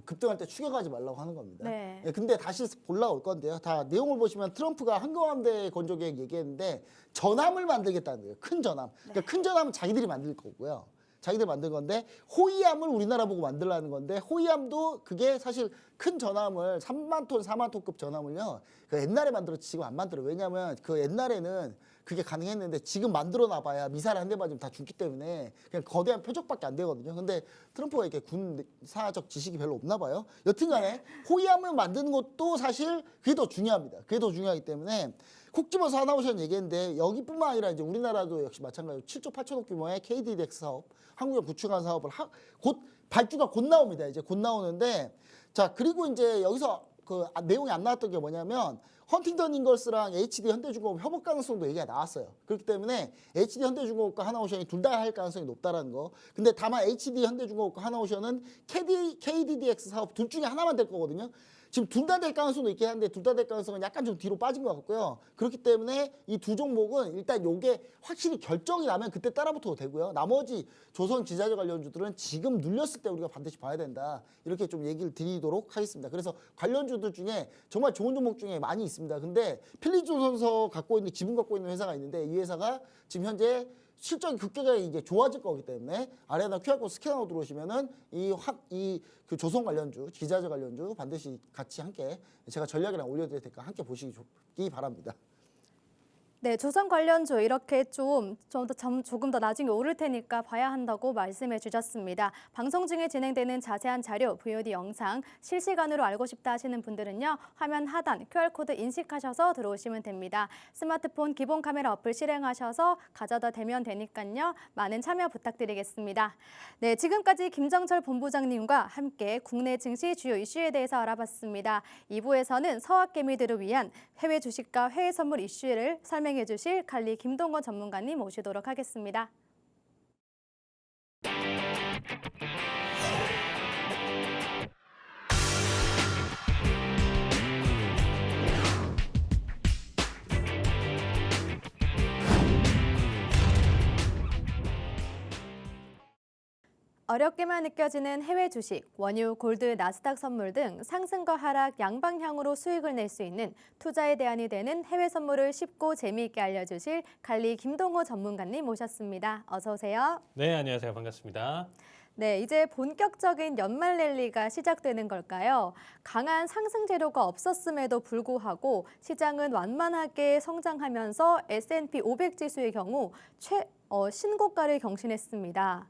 급등할 때 추격하지 말라고 하는 겁니다. 네. 네, 근데 다시 올라올 건데요. 다 내용을 보시면 트럼프가 항공함대 건조 계획 얘기했는데 전함을 만들겠다는 거예요. 큰 전함. 그러니까 큰 전함은 자기들이 만들 거고요. 자기들 만든 건데 호위함을 우리나라 보고 만들라는 건데 호위함도 그게 사실 큰 전함을 3만 톤, 4만 톤급 전함을요. 그 옛날에 만들었지 지금 안 만들어요. 왜냐하면 그 옛날에는 그게 가능했는데 지금 만들어 놔봐야 미사일 한 대 맞으면 다 죽기 때문에 그냥 거대한 표적밖에 안 되거든요. 근데 트럼프가 이렇게 군사적 지식이 별로 없나 봐요. 여튼간에 호위함을 만드는 것도 사실 그게 더 중요합니다. 그게 더 중요하기 때문에 콕 집어서 하나오션 얘기했는데 여기뿐만 아니라 이제 우리나라도 역시 마찬가지로 7조 8천억 규모의 KDDX 사업, 한국형 구축한 사업을 곧 발주가 곧 나옵니다. 이제 곧 나오는데 자 그리고 이제 여기서 그 내용이 안 나왔던 게 뭐냐면 헌팅턴 인걸스랑 HD 현대중공업 협업 가능성도 얘기가 나왔어요. 그렇기 때문에 HD 현대중공업과 하나오션이 둘 다 할 가능성이 높다라는 거. 근데 다만 HD 현대중공업과 하나오션은 KDDX 사업 둘 중에 하나만 될 거거든요. 지금 둘 다 될 가능성도 있긴 한데 둘 다 될 가능성은 약간 좀 뒤로 빠진 것 같고요. 그렇기 때문에 이 두 종목은 일단 요게 확실히 결정이 나면 그때 따라붙어도 되고요. 나머지 조선 지자재 관련주들은 지금 눌렸을 때 우리가 반드시 봐야 된다. 이렇게 좀 얘기를 드리도록 하겠습니다. 그래서 관련주들 중에 정말 좋은 종목 중에 많이 있습니다. 근데 필리조선서 갖고 있는 지분 갖고 있는 회사가 있는데 이 회사가 지금 현재 실적이 급격하게 이제 좋아질 거기 때문에 아래에다 QR코드 스캔하고 들어오시면은 그 조선 관련주, 기자재 관련주 반드시 같이 함께 제가 전략이랑 올려드릴 테니까 함께 보시기 바랍니다. 네, 조선 관련주 이렇게 조금 더 나중에 오를 테니까 봐야 한다고 말씀해 주셨습니다. 방송 중에 진행되는 자세한 자료, VOD 영상 실시간으로 알고 싶다 하시는 분들은요. 화면 하단 QR코드 인식하셔서 들어오시면 됩니다. 스마트폰 기본 카메라 어플 실행하셔서 가져다 대면 되니까요. 많은 참여 부탁드리겠습니다. 네, 지금까지 김정철 본부장님과 함께 국내 증시 주요 이슈에 대해서 알아봤습니다. 2부에서는 서학개미들을 위한 해외 주식과 해외 선물 이슈를 설명해 주실 칼리 김동건 전문가님 모시도록 하겠습니다. 어렵게만 느껴지는 해외 주식, 원유, 골드, 나스닥 선물 등 상승과 하락 양방향으로 수익을 낼 수 있는 투자의 대안이 되는 해외 선물을 쉽고 재미있게 알려주실 갈리 김동호 전문가님 모셨습니다. 어서 오세요. 네, 안녕하세요. 반갑습니다. 네, 이제 본격적인 연말 랠리가 시작되는 걸까요? 강한 상승 재료가 없었음에도 불구하고 시장은 완만하게 성장하면서 S&P 500 지수의 경우 신고가를 경신했습니다.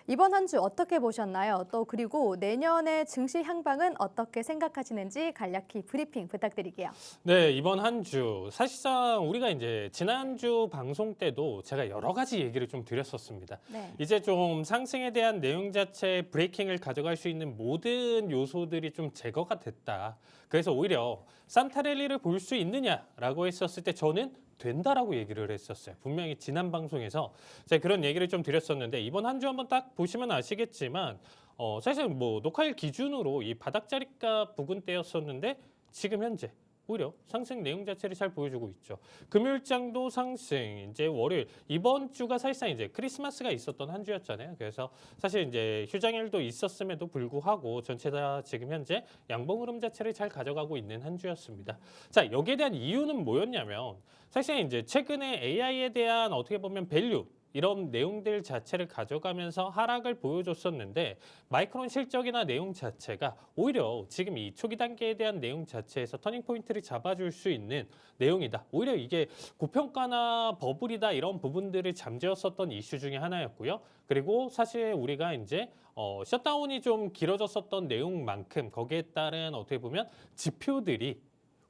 이번 한 주 어떻게 보셨나요? 또 그리고 내년의 증시 향방은 어떻게 생각하시는지 간략히 브리핑 부탁드릴게요. 네, 이번 한 주 사실상 우리가 이제 지난주 방송 때도 제가 여러 가지 얘기를 좀 드렸었습니다. 네. 이제 좀 상승에 대한 내용 자체 브레이킹을 가져갈 수 있는 모든 요소들이 좀 제거가 됐다. 그래서 오히려 산타 랠리를 볼 수 있느냐라고 했었을 때 저는 된다라고 얘기를 했었어요. 분명히 지난 방송에서 제가 그런 얘기를 좀 드렸었는데 이번 한 주 한번 딱 보시면 아시겠지만 사실 뭐 녹화일 기준으로 이 바닥자리가 부근대였었는데 지금 현재 오히려 상승 내용 자체를 잘 보여주고 있죠. 금요일장도 상승, 이제 월요일 이번 주가 사실상 이제 크리스마스가 있었던 한 주였잖아요. 그래서 사실 이제 휴장일도 있었음에도 불구하고 전체 다 지금 현재 양봉 흐름 자체를 잘 가져가고 있는 한 주였습니다. 자, 여기에 대한 이유는 뭐였냐면 사실 이제 최근에 AI에 대한 어떻게 보면 밸류 이런 내용들 자체를 가져가면서 하락을 보여줬었는데 마이크론 실적이나 내용 자체가 오히려 지금 이 초기 단계에 대한 내용 자체에서 터닝 포인트를 잡아줄 수 있는 내용이다. 오히려 이게 고평가나 버블이다 이런 부분들을 잠재웠었던 이슈 중에 하나였고요. 그리고 사실 우리가 이제 셧다운이 좀 길어졌었던 내용만큼 거기에 따른 어떻게 보면 지표들이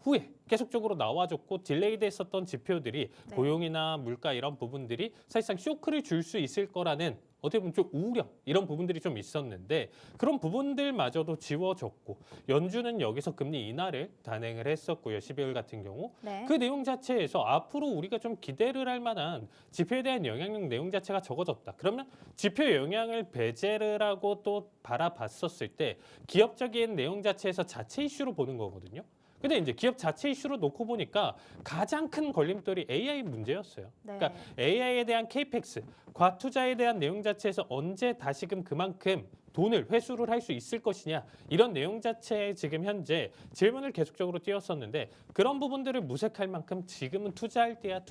후에 계속적으로 나와줬고 딜레이 됐었던 지표들이 네. 고용이나 물가 이런 부분들이 사실상 쇼크를 줄 수 있을 거라는 어떻게 보면 좀 우려 이런 부분들이 좀 있었는데 그런 부분들마저도 지워졌고 연준은 여기서 금리 인하를 단행을 했었고요. 12월 같은 경우 네. 그 내용 자체에서 앞으로 우리가 좀 기대를 할 만한 지표에 대한 영향력 내용 자체가 적어졌다. 그러면 지표 영향을 배제를 하고 또 바라봤었을 때 기업적인 내용 자체에서 자체 이슈로 보는 거거든요. 근데 이제 기업 자체 이슈로 놓고 보니까 가장 큰 걸림돌이 AI 문제였어요. 네. 그러니까 AI에 대한 케이펙스, 과투자에 대한 내용 자체에서 언제 다시금 그만큼 돈을 회수를 할 수 있을 것이냐 이런 내용 자체에 지금 현재 질문을 계속적으로 띄웠었는데 그런 부분들을 무색할 만큼 지금은 투자할 때야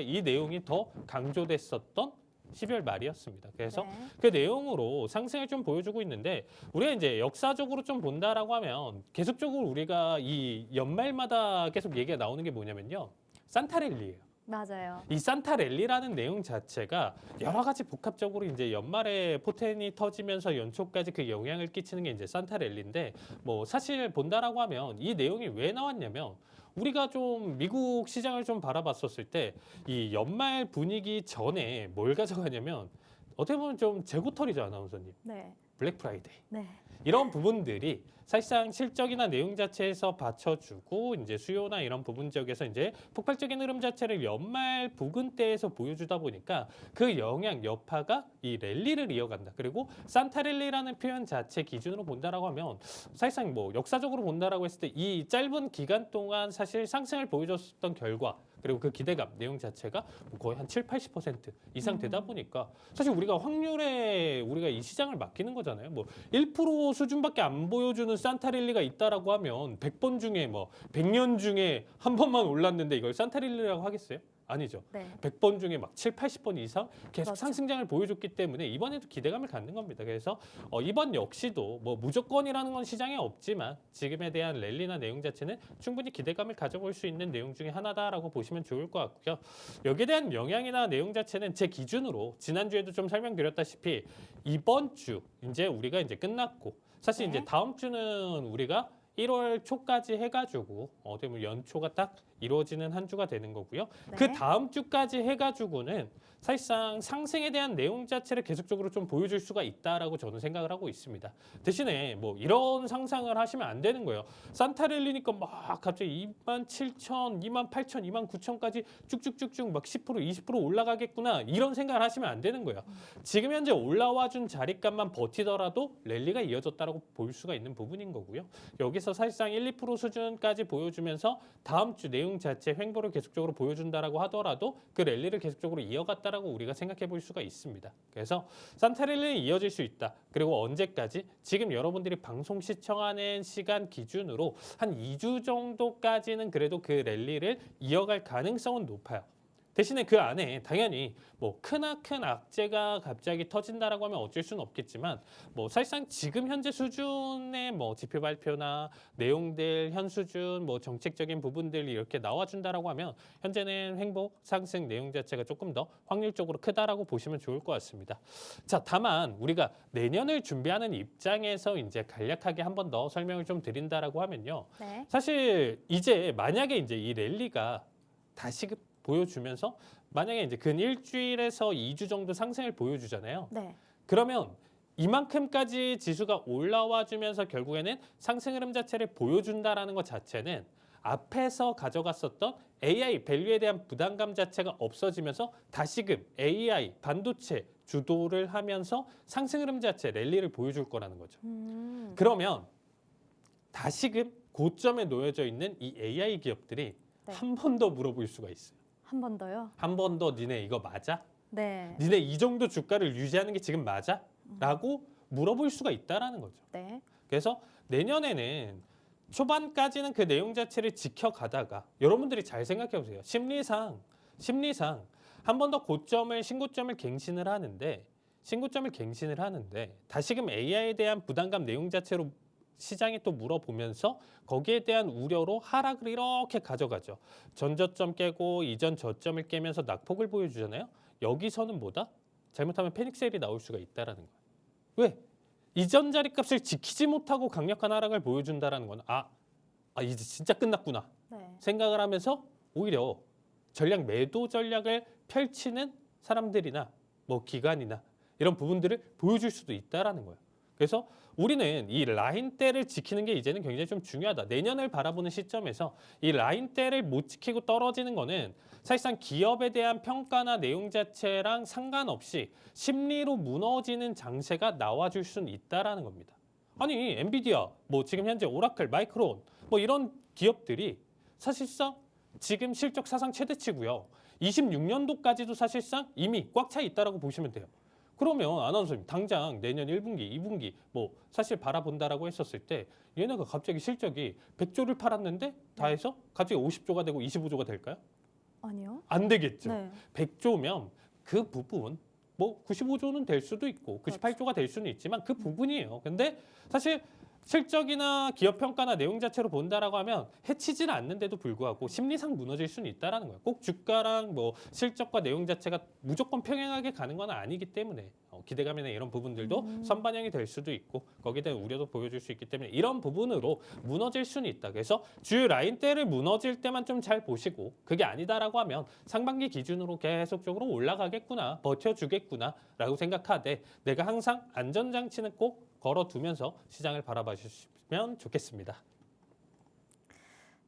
이 내용이 더 강조됐었던 12월 말이었습니다. 그래서 네. 그 내용으로 상승을 좀 보여주고 있는데 우리가 이제 역사적으로 좀 본다라고 하면 계속적으로 우리가 이 연말마다 계속 얘기가 나오는 게 뭐냐면요. 산타랠리예요. 맞아요. 이 산타랠리라는 내용 자체가 여러 가지 복합적으로 이제 연말에 포텐이 터지면서 연초까지 그 영향을 끼치는 게 이제 산타랠리인데 뭐 사실 본다라고 하면 이 내용이 왜 나왔냐면 우리가 좀 미국 시장을 좀 바라봤었을 때 이 연말 분위기 전에 뭘 가져가냐면 어떻게 보면 좀 재고털이죠, 아나운서님. 네. 블랙 프라이데이. 네. 이런 부분들이 사실상 실적이나 내용 자체에서 받쳐주고 이제 수요나 이런 부분 지역에서 이제 폭발적인 흐름 자체를 연말 부근대에서 보여주다 보니까 그 영향 여파가 이 랠리를 이어간다. 그리고 산타랠리라는 표현 자체 기준으로 본다라고 하면 사실상 뭐 역사적으로 본다라고 했을 때 이 짧은 기간 동안 사실 상승을 보여줬었던 결과 그리고 그 기대감 내용 자체가 거의 한 7, 80% 이상 되다 보니까 사실 우리가 확률에 우리가 이 시장을 맡기는 거잖아요. 뭐 1% 수준밖에 안 보여주는 산타랠리가 있다라고 하면 100번 중에 뭐 100년 중에 한 번만 올랐는데 이걸 산타랠리라고 하겠어요? 아니죠. 네. 100번 중에 막 7, 80번 이상 계속 그렇죠. 상승장을 보여줬기 때문에 이번에도 기대감을 갖는 겁니다. 그래서 이번 역시도 뭐 무조건이라는 건 시장에 없지만 지금에 대한 랠리나 내용 자체는 충분히 기대감을 가져볼 수 있는 내용 중에 하나다라고 보시면 좋을 것 같고요. 여기에 대한 영향이나 내용 자체는 제 기준으로 지난주에도 좀 설명드렸다시피 이번 주 이제 우리가 이제 끝났고 사실 네. 이제 다음 주는 우리가 1월 초까지 해가지고 어떻게 보면 연초가 딱 이루어지는 한 주가 되는 거고요. 네. 그 다음 주까지 해가지고는 사실상 상승에 대한 내용 자체를 계속적으로 좀 보여줄 수가 있다라고 저는 생각을 하고 있습니다. 대신에 뭐 이런 상상을 하시면 안 되는 거예요. 산타랠리니까 막 갑자기 27,000, 28,000, 29,000까지 쭉쭉쭉쭉 막 10%, 20% 올라가겠구나 이런 생각을 하시면 안 되는 거예요. 지금 현재 올라와준 자리값만 버티더라도 랠리가 이어졌다라고 볼 수가 있는 부분인 거고요. 여기서 사실상 1, 2% 수준까지 보여주면서 다음 주 내용 내용 자체 횡보를 계속적으로 보여준다라고 하더라도 그 랠리를 계속적으로 이어갔다라고 우리가 생각해 볼 수가 있습니다. 그래서 산타 랠리는 이어질 수 있다. 그리고 언제까지? 지금 여러분들이 방송 시청하는 시간 기준으로 한 2주 정도까지는 그래도 그 랠리를 이어갈 가능성은 높아요. 대신에 그 안에 당연히 뭐 크나큰 악재가 갑자기 터진다라고 하면 어쩔 수는 없겠지만 뭐 사실상 지금 현재 수준의 뭐 지표 발표나 내용들 현 수준 뭐 정책적인 부분들이 이렇게 나와준다라고 하면 현재는 횡보 상승 내용 자체가 조금 더 확률적으로 크다라고 보시면 좋을 것 같습니다. 자, 다만 우리가 내년을 준비하는 입장에서 이제 간략하게 한 번 더 설명을 좀 드린다라고 하면요. 네. 사실 이제 만약에 이제 이 랠리가 다시금 보여주면서 만약에 이제 근 일주일에서 2주 정도 상승을 보여주잖아요. 네. 그러면 이만큼까지 지수가 올라와 주면서 결국에는 상승 흐름 자체를 보여준다라는 것 자체는 앞에서 가져갔었던 AI 밸류에 대한 부담감 자체가 없어지면서 다시금 AI 반도체 주도를 하면서 상승 흐름 자체 랠리를 보여줄 거라는 거죠. 그러면 다시금 고점에 놓여져 있는 이 AI 기업들이 네. 한 번 더 물어볼 수가 있어요. 한 번 더요? 한 번 더 니네 이거 맞아? 네. 니네 이 정도 주가를 유지하는 게 지금 맞아? 라고 물어볼 수가 있다라는 거죠. 네. 그래서 내년에는 초반까지는 그 내용 자체를 지켜가다가 여러분들이 잘 생각해 보세요. 심리상 한 번 더 신고점을 갱신을 하는데 다시금 AI에 대한 부담감 내용 자체로 시장이 또 물어보면서 거기에 대한 우려로 하락을 이렇게 가져가죠. 전 저점 깨고 이전 저점을 깨면서 낙폭을 보여주잖아요. 여기서는 뭐다? 잘못하면 패닉 세일이 나올 수가 있다라는 거예요. 왜? 이전 자리값을 지키지 못하고 강력한 하락을 보여준다라는 건 이제 진짜 끝났구나 네. 생각을 하면서 오히려 매도 전략을 펼치는 사람들이나 뭐 기관이나 이런 부분들을 보여줄 수도 있다라는 거예요. 그래서 우리는 이 라인대를 지키는 게 이제는 굉장히 좀 중요하다. 내년을 바라보는 시점에서 이 라인대를 못 지키고 떨어지는 거는 사실상 기업에 대한 평가나 내용 자체랑 상관없이 심리로 무너지는 장세가 나와줄 수는 있다라는 겁니다. 아니 엔비디아, 뭐 지금 현재 오라클, 마이크론 뭐 이런 기업들이 사실상 지금 실적 사상 최대치고요. 26년도까지도 사실상 이미 꽉 차 있다라고 보시면 돼요. 그러면 아나운서님 당장 내년 1분기, 2분기 뭐 사실 바라본다라고 했었을 때 얘네가 갑자기 실적이 100조를 팔았는데 다 해서 갑자기 50조가 되고 25조가 될까요? 아니요. 안 되겠죠. 네. 100조면 그 부분 뭐 95조는 될 수도 있고 98조가 될 수는 있지만 그 부분이에요. 근데 사실 실적이나 기업 평가나 내용 자체로 본다라고 하면 해치지는 않는데도 불구하고 심리상 무너질 수는 있다라는 거예요. 꼭 주가랑 뭐 실적과 내용 자체가 무조건 평행하게 가는 건 아니기 때문에 기대감이나 이런 부분들도 선반영이 될 수도 있고 거기에 대한 우려도 보여줄 수 있기 때문에 이런 부분으로 무너질 수는 있다. 그래서 주요 라인대를 무너질 때만 좀 잘 보시고 그게 아니다라고 하면 상반기 기준으로 계속적으로 올라가겠구나, 버텨주겠구나라고 생각하되 내가 항상 안전장치는 꼭 걸어두면서 시장을 바라봐 주시면 좋겠습니다.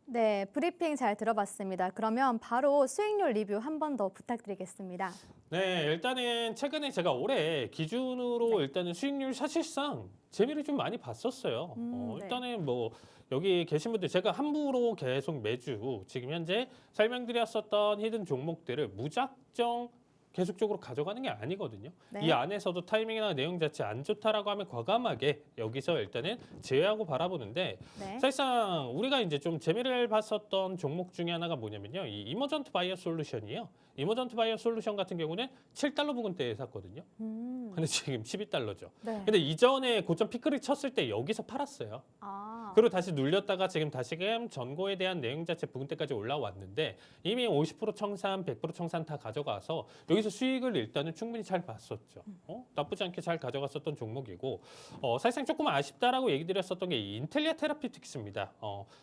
네, 브리핑 잘 들어봤습니다. 그러면 바로 수익률 리뷰 한 번 더 부탁드리겠습니다. 네, 일단은 최근에 제가 올해 기준으로 일단은 수익률 사실상 재미를 좀 많이 봤었어요. 네. 일단은 뭐 여기 계신 분들 제가 함부로 계속 매주 지금 현재 설명드렸었던 히든 종목들을 무작정 계속적으로 가져가는 게 아니거든요. 네. 이 안에서도 타이밍이나 내용 자체 안 좋다라고 하면 과감하게 여기서 일단은 제외하고 바라보는데 네. 사실상 우리가 이제 좀 재미를 봤었던 종목 중에 하나가 뭐냐면요. 이 이머전트 바이어 솔루션이에요. 이머전트 바이어 솔루션 같은 경우는 7달러 부근대에 샀거든요. 근데 지금 12달러죠. 네. 근데 이전에 고점 피크를 쳤을 때 여기서 팔았어요. 그리고 다시 눌렸다가 지금 다시금 전고에 대한 내용 자체 부근대까지 올라왔는데 이미 50% 청산, 100% 청산 다 가져가서 여기서 수익을 일단은 충분히 잘 봤었죠. 나쁘지 않게 잘 가져갔었던 종목이고 사실상 조금 아쉽다라고 얘기 드렸었던 게 이 인텔리아 테라피틱스입니다.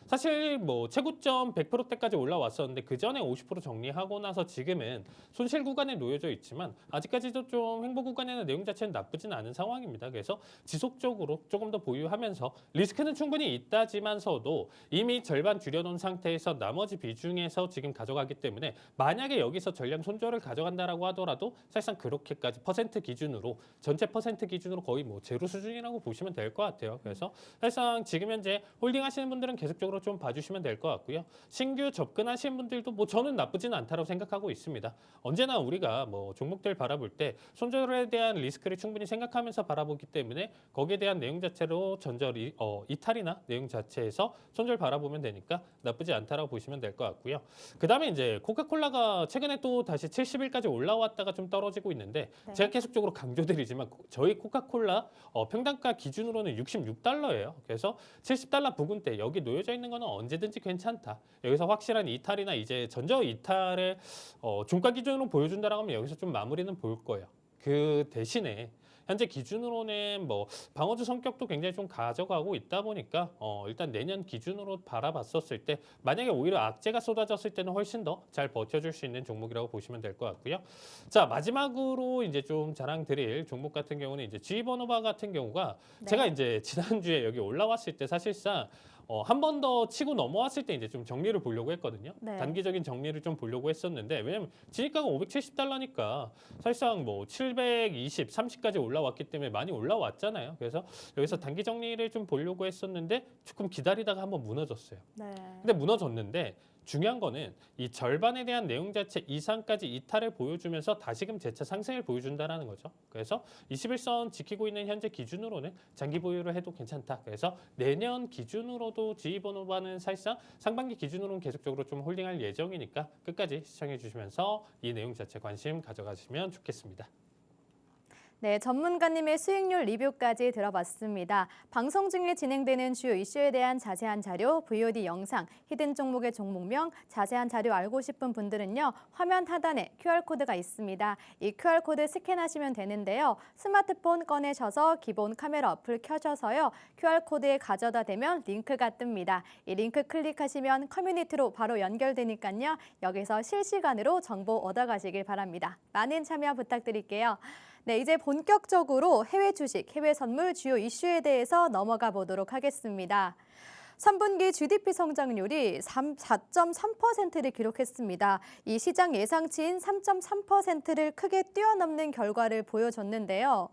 사실 뭐 최고점 100%대까지 올라왔었는데 그 전에 50% 정리하고 나서 지금은 손실 구간에 놓여져 있지만 아직까지도 좀 횡보 구간이나 내용 자체는 나쁘진 않은 상황입니다. 그래서 지속적으로 조금 더 보유하면서 리스크는 충분히 있다지만서도 이미 절반 줄여놓은 상태에서 나머지 비중에서 지금 가져가기 때문에 만약에 여기서 전량 손절을 가져간다라고 하더라도 사실상 그렇게까지 퍼센트 기준으로 전체 퍼센트 기준으로 거의 뭐 제로 수준이라고 보시면 될 것 같아요. 그래서 사실상 지금 현재 홀딩 하시는 분들은 계속적으로 좀 봐주시면 될 것 같고요. 신규 접근하시는 분들도 뭐 저는 나쁘지는 않다고 생각하고 있습니다. 언제나 우리가 뭐 종목들 바라볼 때 손절에 대한 리스크를 충분히 생각하면서 바라보기 때문에 거기에 대한 내용 자체로 이탈이나 내용 자체에서 손절 바라보면 되니까 나쁘지 않다라고 보시면 될 것 같고요. 그다음에 이제 코카콜라가 최근에 또 다시 70일까지 올라왔다가 좀 떨어지고 있는데 네. 제가 계속적으로 강조드리지만 저희 코카콜라 평단가 기준으로는 66달러예요. 그래서 70달러 부근대 여기 놓여져 있는 거는 언제든지 괜찮다. 여기서 확실한 이탈이나 이제 전저 이탈의 종가 기준으로 보여준다라고 하면 여기서 좀 마무리는 볼 거예요. 그 대신에 현재 기준으로는 뭐 방어주 성격도 굉장히 좀 가져가고 있다 보니까 일단 내년 기준으로 바라봤었을 때 만약에 오히려 악재가 쏟아졌을 때는 훨씬 더 잘 버텨줄 수 있는 종목이라고 보시면 될 것 같고요. 자, 마지막으로 이제 좀 자랑드릴 종목 같은 경우는 이제 G번호바 같은 경우가 네. 제가 이제 지난주에 여기 올라왔을 때 사실상 한 번 더 치고 넘어왔을 때 이제 좀 정리를 보려고 했거든요. 네. 단기적인 정리를 좀 보려고 했었는데 왜냐면 진입가가 570달러니까 사실상 뭐 720, 30까지 올라왔기 때문에 많이 올라왔잖아요. 그래서 여기서 단기 정리를 좀 보려고 했었는데 조금 기다리다가 한번 무너졌어요. 네. 근데 무너졌는데 중요한 거는 이 절반에 대한 내용 자체 이상까지 이탈을 보여주면서 다시금 재차 상승을 보여준다라는 거죠. 그래서 21선 지키고 있는 현재 기준으로는 장기 보유를 해도 괜찮다. 그래서 내년 기준으로도 지휘번호반은 사실상 상반기 기준으로는 계속적으로 좀 홀딩할 예정이니까 끝까지 시청해 주시면서 이 내용 자체 관심 가져가시면 좋겠습니다. 네, 전문가님의 수익률 리뷰까지 들어봤습니다. 방송 중에 진행되는 주요 이슈에 대한 자세한 자료, VOD 영상, 히든 종목의 종목명, 자세한 자료 알고 싶은 분들은요. 화면 하단에 QR코드가 있습니다. 이 QR코드 스캔하시면 되는데요. 스마트폰 꺼내셔서 기본 카메라 어플 켜셔서요. QR코드에 가져다 대면 링크가 뜹니다. 이 링크 클릭하시면 커뮤니티로 바로 연결되니까요. 여기서 실시간으로 정보 얻어가시길 바랍니다. 많은 참여 부탁드릴게요. 네, 이제 본격적으로 해외 주식, 해외 선물 주요 이슈에 대해서 넘어가 보도록 하겠습니다. 3분기 GDP 성장률이 4.3%를 기록했습니다. 이 시장 예상치인 3.3%를 크게 뛰어넘는 결과를 보여줬는데요.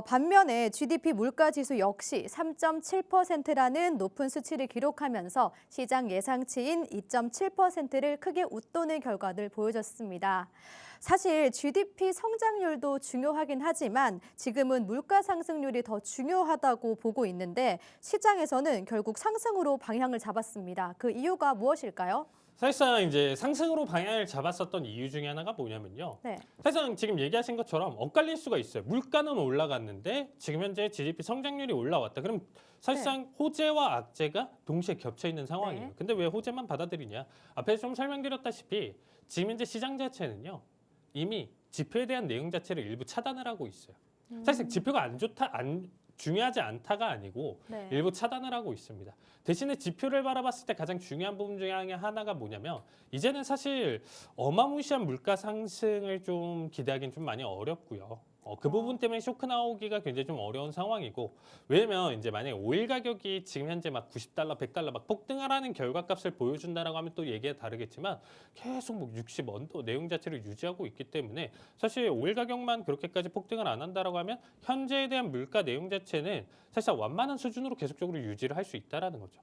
반면에 GDP 물가지수 역시 3.7%라는 높은 수치를 기록하면서 시장 예상치인 2.7%를 크게 웃도는 결과를 보여줬습니다. 사실 GDP 성장률도 중요하긴 하지만 지금은 물가 상승률이 더 중요하다고 보고 있는데 시장에서는 결국 상승으로 방향을 잡았습니다. 그 이유가 무엇일까요? 사실상 이제 상승으로 방향을 잡았었던 이유 중에 하나가 뭐냐면요. 네. 사실상 지금 얘기하신 것처럼 엇갈릴 수가 있어요. 물가는 올라갔는데 지금 현재 GDP 성장률이 올라왔다. 그럼 사실상 호재와 악재가 동시에 겹쳐 있는 상황이에요. 네. 근데 왜 호재만 받아들이냐? 앞에서 좀 설명드렸다시피 지금 현재 시장 자체는요. 이미 지표에 대한 내용 자체를 일부 차단을 하고 있어요. 사실 지표가 안 좋다, 중요하지 않다가 아니고 네. 일부 차단을 하고 있습니다. 대신에 지표를 바라봤을 때 가장 중요한 부분 중에 하나가 뭐냐면 이제는 사실 어마무시한 물가 상승을 좀 기대하기는 좀 많이 어렵고요. 그 부분 때문에 쇼크 나오기가 굉장히 좀 어려운 상황이고 왜냐면 이제 만약에 오일 가격이 지금 현재 막 90달러, 100달러 막 폭등하라는 결과값을 보여준다라고 하면 또 얘기가 다르겠지만 계속 뭐 60원도 내용 자체를 유지하고 있기 때문에 사실 오일 가격만 그렇게까지 폭등을 안 한다라고 하면 현재에 대한 물가 내용 자체는 사실상 완만한 수준으로 계속적으로 유지를 할 수 있다라는 거죠.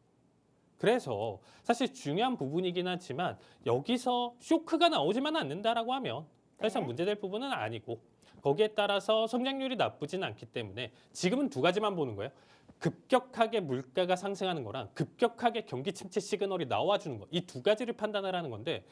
그래서 사실 중요한 부분이긴 하지만 여기서 쇼크가 나오지만 않는다라고 하면 사실상 네. 문제될 부분은 아니고 거기에 따라서 성장률이 나쁘진 않기 때문에 지금은 두 가지만 보는 거예요. 급격하게 물가가 상승하는 거랑 급격하게 경기 침체 시그널이 나와주는 거. 이 두 가지를 판단을 하는 건데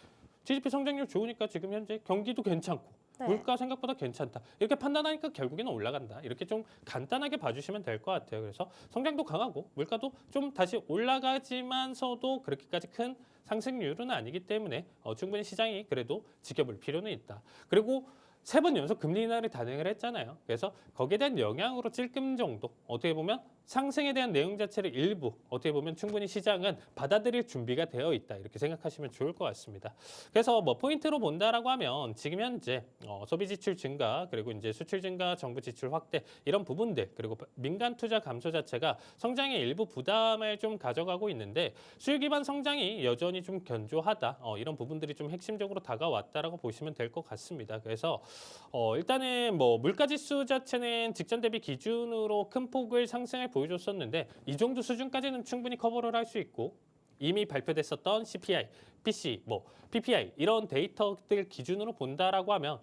GDP 성장률 좋으니까 지금 현재 경기도 괜찮고 네. 물가 생각보다 괜찮다. 이렇게 판단하니까 결국에는 올라간다. 이렇게 좀 간단하게 봐주시면 될 것 같아요. 그래서 성장도 강하고 물가도 좀 다시 올라가지만서도 그렇게까지 큰 상승률은 아니기 때문에 충분히 시장이 그래도 지켜볼 필요는 있다. 그리고 3번 연속 금리 인하를 단행을 했잖아요. 그래서 거기에 대한 영향으로 찔끔 정도 어떻게 보면 상승에 대한 내용 자체를 일부 어떻게 보면 충분히 시장은 받아들일 준비가 되어 있다 이렇게 생각하시면 좋을 것 같습니다. 그래서 뭐 포인트로 본다라고 하면 지금 현재 소비 지출 증가 그리고 이제 수출 증가, 정부 지출 확대 이런 부분들 그리고 민간 투자 감소 자체가 성장의 일부 부담을 좀 가져가고 있는데 수요 기반 성장이 여전히 좀 견조하다 이런 부분들이 좀 핵심적으로 다가왔다라고 보시면 될 것 같습니다. 그래서 일단은 뭐 물가 지수 자체는 직전 대비 기준으로 큰 폭을 상승을 보여줬었는데 이 정도 수준까지는 충분히 커버를 할 수 있고 이미 발표됐었던 CPI, PC, 뭐 PPI 이런 데이터들 기준으로 본다라고 하면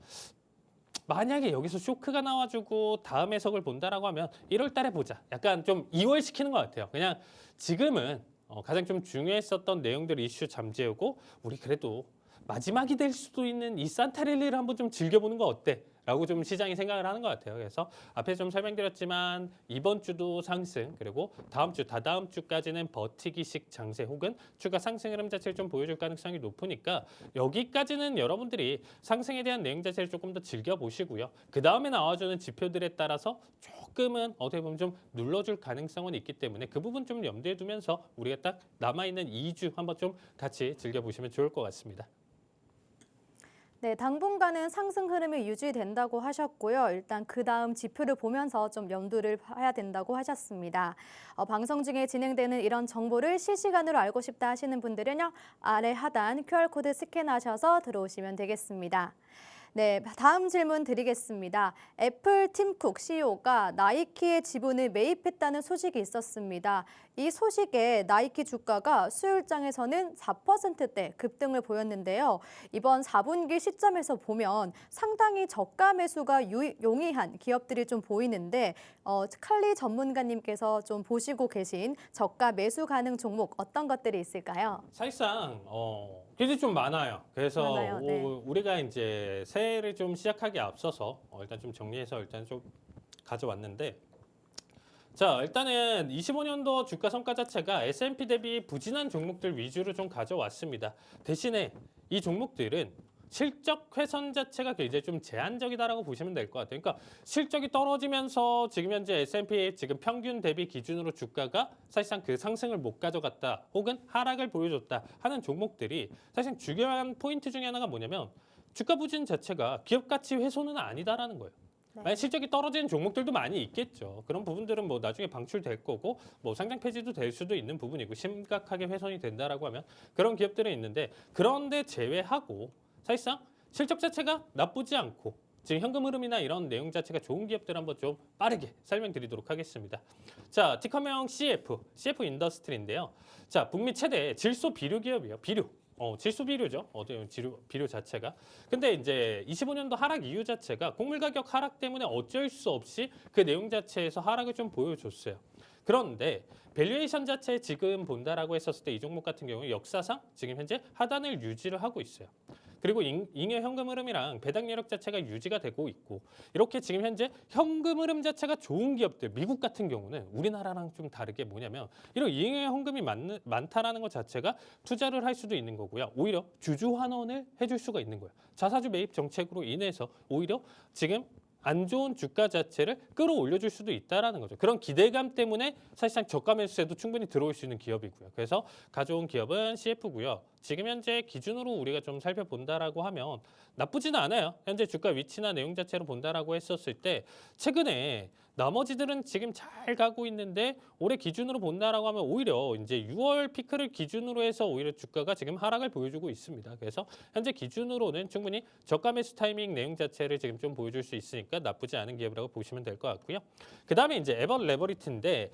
만약에 여기서 쇼크가 나와주고 다음 해석을 본다라고 하면 1월 달에 보자. 약간 좀 2월 시키는 것 같아요. 그냥 지금은 가장 좀 중요했었던 내용들 이슈 잠재우고 우리 그래도 마지막이 될 수도 있는 이 산타랠리를 한번 좀 즐겨보는 거 어때? 라고 좀 시장이 생각을 하는 것 같아요. 그래서 앞에 좀 설명드렸지만 이번 주도 상승 그리고 다음 주, 다다음 주까지는 버티기식 장세 혹은 추가 상승 흐름 자체를 좀 보여줄 가능성이 높으니까 여기까지는 여러분들이 상승에 대한 내용 자체를 조금 더 즐겨보시고요. 그 다음에 나와주는 지표들에 따라서 조금은 어떻게 보면 좀 눌러줄 가능성은 있기 때문에 그 부분 좀 염두에 두면서 우리가 딱 남아있는 2주 한번 좀 같이 즐겨보시면 좋을 것 같습니다. 네, 당분간은 상승 흐름이 유지된다고 하셨고요. 일단 그 다음 지표를 보면서 좀 염두를 봐야 된다고 하셨습니다. 방송 중에 진행되는 이런 정보를 실시간으로 알고 싶다 하시는 분들은요. 아래 하단 QR코드 스캔하셔서 들어오시면 되겠습니다. 네, 다음 질문 드리겠습니다. 애플 팀 쿡 CEO가 나이키의 지분을 매입했다는 소식이 있었습니다. 이 소식에 나이키 주가가 수요일장에서는 4%대 급등을 보였는데요. 이번 4분기 시점에서 보면 상당히 저가 매수가 용이한 기업들이 좀 보이는데 칼리 전문가님께서 좀 보시고 계신 저가 매수 가능 종목 어떤 것들이 있을까요? 사실상 굉장히 좀 많아요. 그래서 많아요, 네. 우리가 이제 새해를 좀 시작하기에 앞서서 일단 좀 정리해서 일단 좀 가져왔는데 자 일단은 25년도 주가 성과 자체가 S&P 대비 부진한 종목들 위주로 좀 가져왔습니다. 대신에 이 종목들은 실적 훼손 자체가 굉장히 좀 제한적이다라고 보시면 될 것 같아요. 그러니까 실적이 떨어지면서 지금 현재 S&P 지금 평균 대비 기준으로 주가가 사실상 그 상승을 못 가져갔다 혹은 하락을 보여줬다 하는 종목들이 사실상 중요한 포인트 중에 하나가 뭐냐면 주가 부진 자체가 기업 가치 훼손은 아니다라는 거예요. 네. 만약 실적이 떨어지는 종목들도 많이 있겠죠. 그런 부분들은 뭐 나중에 방출될 거고 뭐 상장 폐지도 될 수도 있는 부분이고 심각하게 훼손이 된다라고 하면 그런 기업들은 있는데 그런데 제외하고 사실상 실적 자체가 나쁘지 않고 지금 현금 흐름이나 이런 내용 자체가 좋은 기업들 한번 좀 빠르게 설명드리도록 하겠습니다. 자, 티커명 CF 인더스트리인데요. 자, 북미 최대 질소 비료 기업이에요. 비료. 질소 비료죠. 비료 자체가. 근데 이제 25년도 하락 이유 자체가 곡물 가격 하락 때문에 어쩔 수 없이 그 내용 자체에서 하락을 좀 보여줬어요. 그런데 밸류에이션 자체 지금 본다라고 했었을 때 이 종목 같은 경우 역사상 지금 현재 하단을 유지를 하고 있어요. 그리고 잉여 현금 흐름이랑 배당 여력 자체가 유지가 되고 있고 이렇게 지금 현재 현금 흐름 자체가 좋은 기업들 미국 같은 경우는 우리나라랑 좀 다르게 뭐냐면 이런 잉여 현금이 많다라는 것 자체가 투자를 할 수도 있는 거고요. 오히려 주주 환원을 해줄 수가 있는 거예요. 자사주 매입 정책으로 인해서 오히려 지금 안 좋은 주가 자체를 끌어올려줄 수도 있다라는 거죠. 그런 기대감 때문에 사실상 저가 매수세도 충분히 들어올 수 있는 기업이고요. 그래서 가져온 기업은 CF고요. 지금 현재 기준으로 우리가 좀 살펴본다라고 하면 나쁘지는 않아요. 현재 주가 위치나 내용 자체로 본다라고 했었을 때 최근에 나머지들은 지금 잘 가고 있는데 올해 기준으로 본다라고 하면 오히려 이제 6월 피크를 기준으로 해서 오히려 주가가 지금 하락을 보여주고 있습니다. 그래서 현재 기준으로는 충분히 저가 매수 타이밍 내용 자체를 지금 좀 보여줄 수 있으니까 나쁘지 않은 기업이라고 보시면 될 것 같고요. 그 다음에 이제 에버 레버리티인데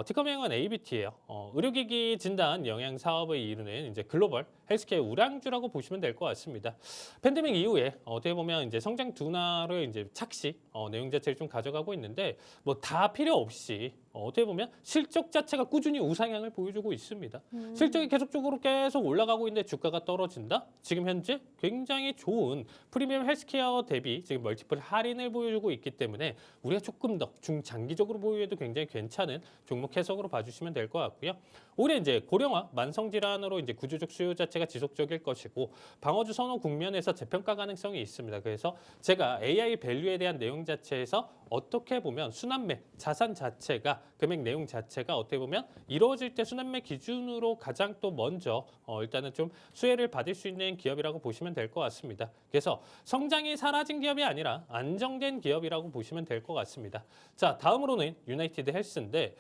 티커명은 ABT예요. 의료기기 진단 영양 사업을 이루는 이제 글로벌 헬스케어 우량주라고 보시면 될 것 같습니다. 팬데믹 이후에 어떻게 보면 이제 성장 둔화를 이제 착시 내용 자체를 좀 가져가고 있는데 뭐 다 필요 없이 어떻게 보면 실적 자체가 꾸준히 우상향을 보여주고 있습니다. 실적이 계속적으로 계속 올라가고 있는데 주가가 떨어진다? 지금 현재 굉장히 좋은 프리미엄 헬스케어 대비 지금 멀티플 할인을 보여주고 있기 때문에 우리가 조금 더 중장기적으로 보유해도 굉장히 괜찮은 종목 해석으로 봐주시면 될 것 같고요. 올해 이제 고령화, 만성질환으로 이제 구조적 수요 자체가 지속적일 것이고 방어주 선호 국면에서 재평가 가능성이 있습니다. 그래서 제가 AI 밸류에 대한 내용 자체에서 어떻게 보면 순환매 자산 자체가 금액 내용 자체가 어떻게 보면 이루어질 때 순환매 기준으로 가장 또 먼저 일단은 좀 수혜를 받을 수 있는 기업이라고 보시면 될 것 같습니다. 그래서 성장이 사라진 기업이 아니라 안정된 기업이라고 보시면 될 것 같습니다. 자, 다음으로는 유나이티드 헬스인데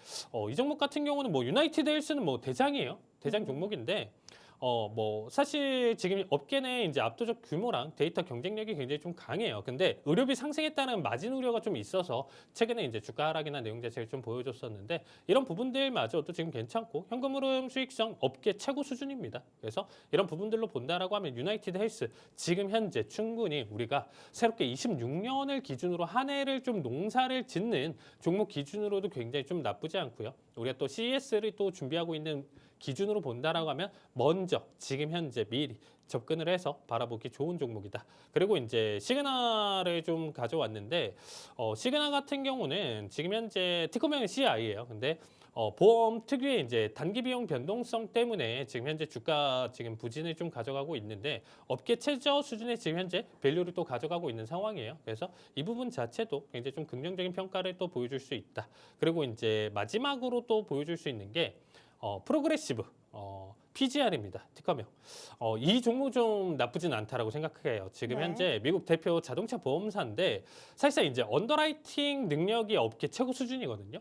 이 종목 같은 경우는 뭐 유나이티드 헬스는 뭐 대장이에요. 대장 종목인데 뭐 사실 지금 업계 내 이제 압도적 규모랑 데이터 경쟁력이 굉장히 좀 강해요. 근데 의료비 상승했다는 마진 우려가 좀 있어서 최근에 이제 주가 하락이나 내용 자체를 좀 보여줬었는데 이런 부분들마저도 지금 괜찮고 현금 흐름 수익성 업계 최고 수준입니다. 그래서 이런 부분들로 본다라고 하면 유나이티드 헬스 지금 현재 충분히 우리가 새롭게 26년을 기준으로 한 해를 좀 농사를 짓는 종목 기준으로도 굉장히 좀 나쁘지 않고요. 우리가 또 CES를 또 준비하고 있는 기준으로 본다라고 하면 먼저 지금 현재 미리 접근을 해서 바라보기 좋은 종목이다. 그리고 이제 시그널을 좀 가져왔는데 시그널 같은 경우는 지금 현재 티커명은 CI예요. 근데 보험 특유의 이제 단기 비용 변동성 때문에 지금 현재 주가 지금 부진을 좀 가져가고 있는데 업계 최저 수준의 지금 현재 밸류를 또 가져가고 있는 상황이에요. 그래서 이 부분 자체도 굉장히 좀 긍정적인 평가를 또 보여줄 수 있다. 그리고 이제 마지막으로 또 보여줄 수 있는 게 프로그레시브 PGR입니다. 티커명. 이 종목 좀 나쁘진 않다라고 생각해요. 지금 네. 현재 미국 대표 자동차 보험사인데 사실상 이제 언더라이팅 능력이 업계 최고 수준이거든요.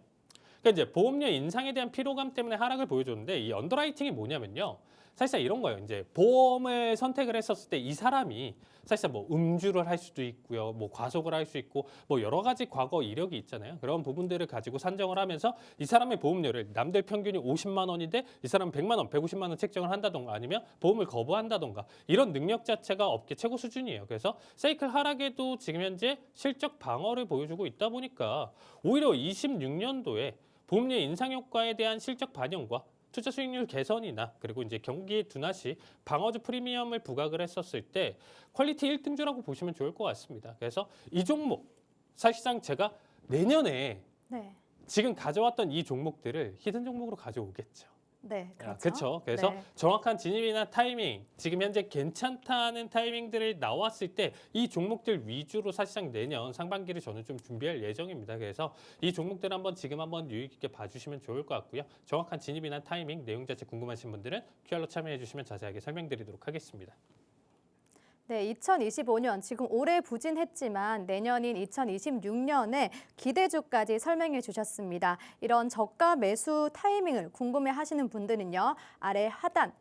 그러니까 이제 보험료 인상에 대한 피로감 때문에 하락을 보여줬는데 이 언더라이팅이 뭐냐면요. 사실상 이런 거예요. 이제 보험을 선택을 했었을 때 이 사람이 사실상 뭐 음주를 할 수도 있고요. 뭐 과속을 할 수 있고 뭐 여러 가지 과거 이력이 있잖아요. 그런 부분들을 가지고 산정을 하면서 이 사람의 보험료를 남들 평균이 50만 원인데 이 사람은 100만 원, 150만 원 책정을 한다던가 아니면 보험을 거부한다던가 이런 능력 자체가 업계 최고 수준이에요. 그래서 사이클 하락에도 지금 현재 실적 방어를 보여주고 있다 보니까 오히려 26년도에 보험료 인상 효과에 대한 실적 반영과 투자 수익률 개선이나 그리고 이제 경기 둔화 시 방어주 프리미엄을 부각을 했었을 때 퀄리티 1등주라고 보시면 좋을 것 같습니다. 그래서 이 종목 사실상 제가 내년에 네. 지금 가져왔던 이 종목들을 히든 종목으로 가져오겠죠. 네, 그렇죠. 그렇죠. 그래서 네. 정확한 진입이나 타이밍, 지금 현재 괜찮다는 타이밍들이 나왔을 때 이 종목들 위주로 사실상 내년 상반기를 저는 좀 준비할 예정입니다. 그래서 이 종목들 한번 지금 한번 유익 있게 봐주시면 좋을 것 같고요. 정확한 진입이나 타이밍, 내용 자체 궁금하신 분들은 QR로 참여해 주시면 자세하게 설명드리도록 하겠습니다. 네, 2025년 지금 올해 부진했지만 내년인 2026년에 기대주까지 설명해 주셨습니다. 이런 저가 매수 타이밍을 궁금해 하시는 분들은요. 아래 하단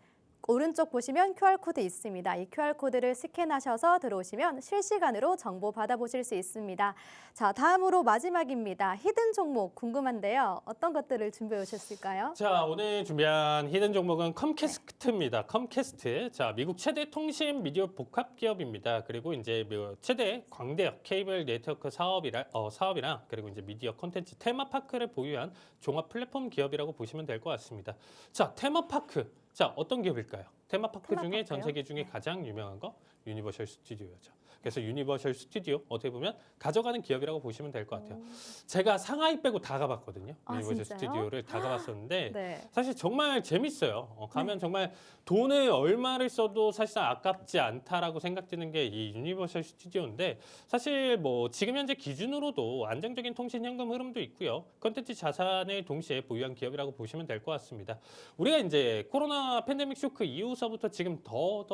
오른쪽 보시면 QR코드 있습니다. 이 QR코드를 스캔하셔서 들어오시면 실시간으로 정보 받아보실 수 있습니다. 자, 다음으로 마지막입니다. 히든 종목 궁금한데요. 어떤 것들을 준비해 오셨을까요? 자, 오늘 준비한 히든 종목은 컴캐스트입니다. 컴캐스트. 자, 미국 최대 통신 미디어 복합 기업입니다. 그리고 이제 최대 광대역 케이블 네트워크 사업이랑 그리고 이제 미디어 콘텐츠 테마파크를 보유한 종합 플랫폼 기업이라고 보시면 될 것 같습니다. 자, 테마파크. 자, 어떤 기업일까요? 테마파크 중에 전 테마파크요? 세계 중에 가장 유명한 거 유니버셜 스튜디오죠. 그래서 유니버셜 스튜디오 어떻게 보면 가져가는 기업이라고 보시면 될 것 같아요. 제가 상하이 빼고 다 가봤거든요. 아, 유니버셜 진짜요? 스튜디오를 다 가봤었는데 네. 사실 정말 재밌어요. 가면 정말 돈을 얼마를 써도 사실상 아깝지 않다라고 생각되는 게 이 유니버셜 스튜디오인데 사실 뭐 지금 현재 기준으로도 안정적인 통신 현금 흐름도 있고요. 컨텐츠 자산을 동시에 보유한 기업이라고 보시면 될 것 같습니다. 우리가 이제 코로나 팬데믹 쇼크 이후서부터 지금 더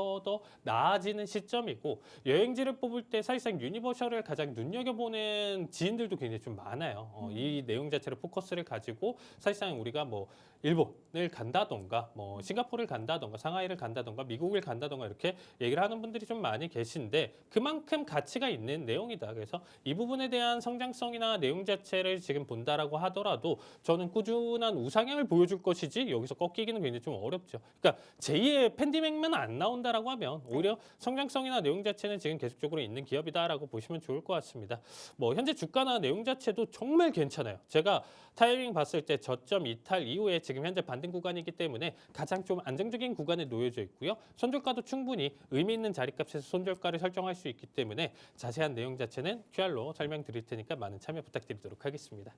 나아지는 시점이고 여행지를 뽑을 때 사실상 유니버셜을 가장 눈여겨보는 지인들도 굉장히 좀 많아요. 이 내용 자체를 포커스를 가지고 사실상 우리가 뭐 일본을 간다던가 뭐 싱가포르를 간다던가 상하이를 간다던가 미국을 간다던가 이렇게 얘기를 하는 분들이 좀 많이 계신데 그만큼 가치가 있는 내용이다. 그래서 이 부분에 대한 성장성이나 내용 자체를 지금 본다라고 하더라도 저는 꾸준한 우상향을 보여줄 것이지 여기서 꺾이기는 굉장히 좀 어렵죠. 그러니까 제2의 팬데믹만 안 나온다라고 하면 오히려 성장성이나 내용 자체는 지금 계속적으로 있는 기업이다라고 보시면 좋을 것 같습니다. 뭐 현재 주가나 내용 자체도 정말 괜찮아요. 제가 타이밍 봤을 때 저점 이탈 이후에 지금 현재 반등 구간이기 때문에 가장 좀 안정적인 구간에 놓여져 있고요. 손절가도 충분히 의미 있는 자리값에서 손절가를 설정할 수 있기 때문에 자세한 내용 자체는 QR로 설명드릴 테니까 많은 참여 부탁드리도록 하겠습니다.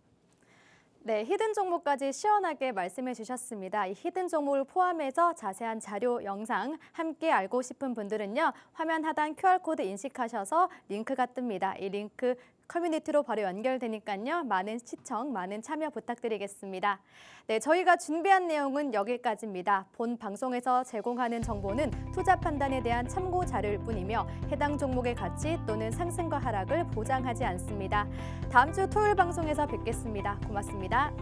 네, 히든 종목까지 시원하게 말씀해 주셨습니다. 이 히든 종목을 포함해서 자세한 자료, 영상 함께 알고 싶은 분들은요. 화면 하단 QR코드 인식하셔서 링크가 뜹니다. 이 링크 커뮤니티로 바로 연결되니까요. 많은 시청, 많은 참여 부탁드리겠습니다. 네, 저희가 준비한 내용은 여기까지입니다. 본 방송에서 제공하는 정보는 투자 판단에 대한 참고 자료일 뿐이며 해당 종목의 가치 또는 상승과 하락을 보장하지 않습니다. 다음 주 토요일 방송에서 뵙겠습니다. 고맙습니다.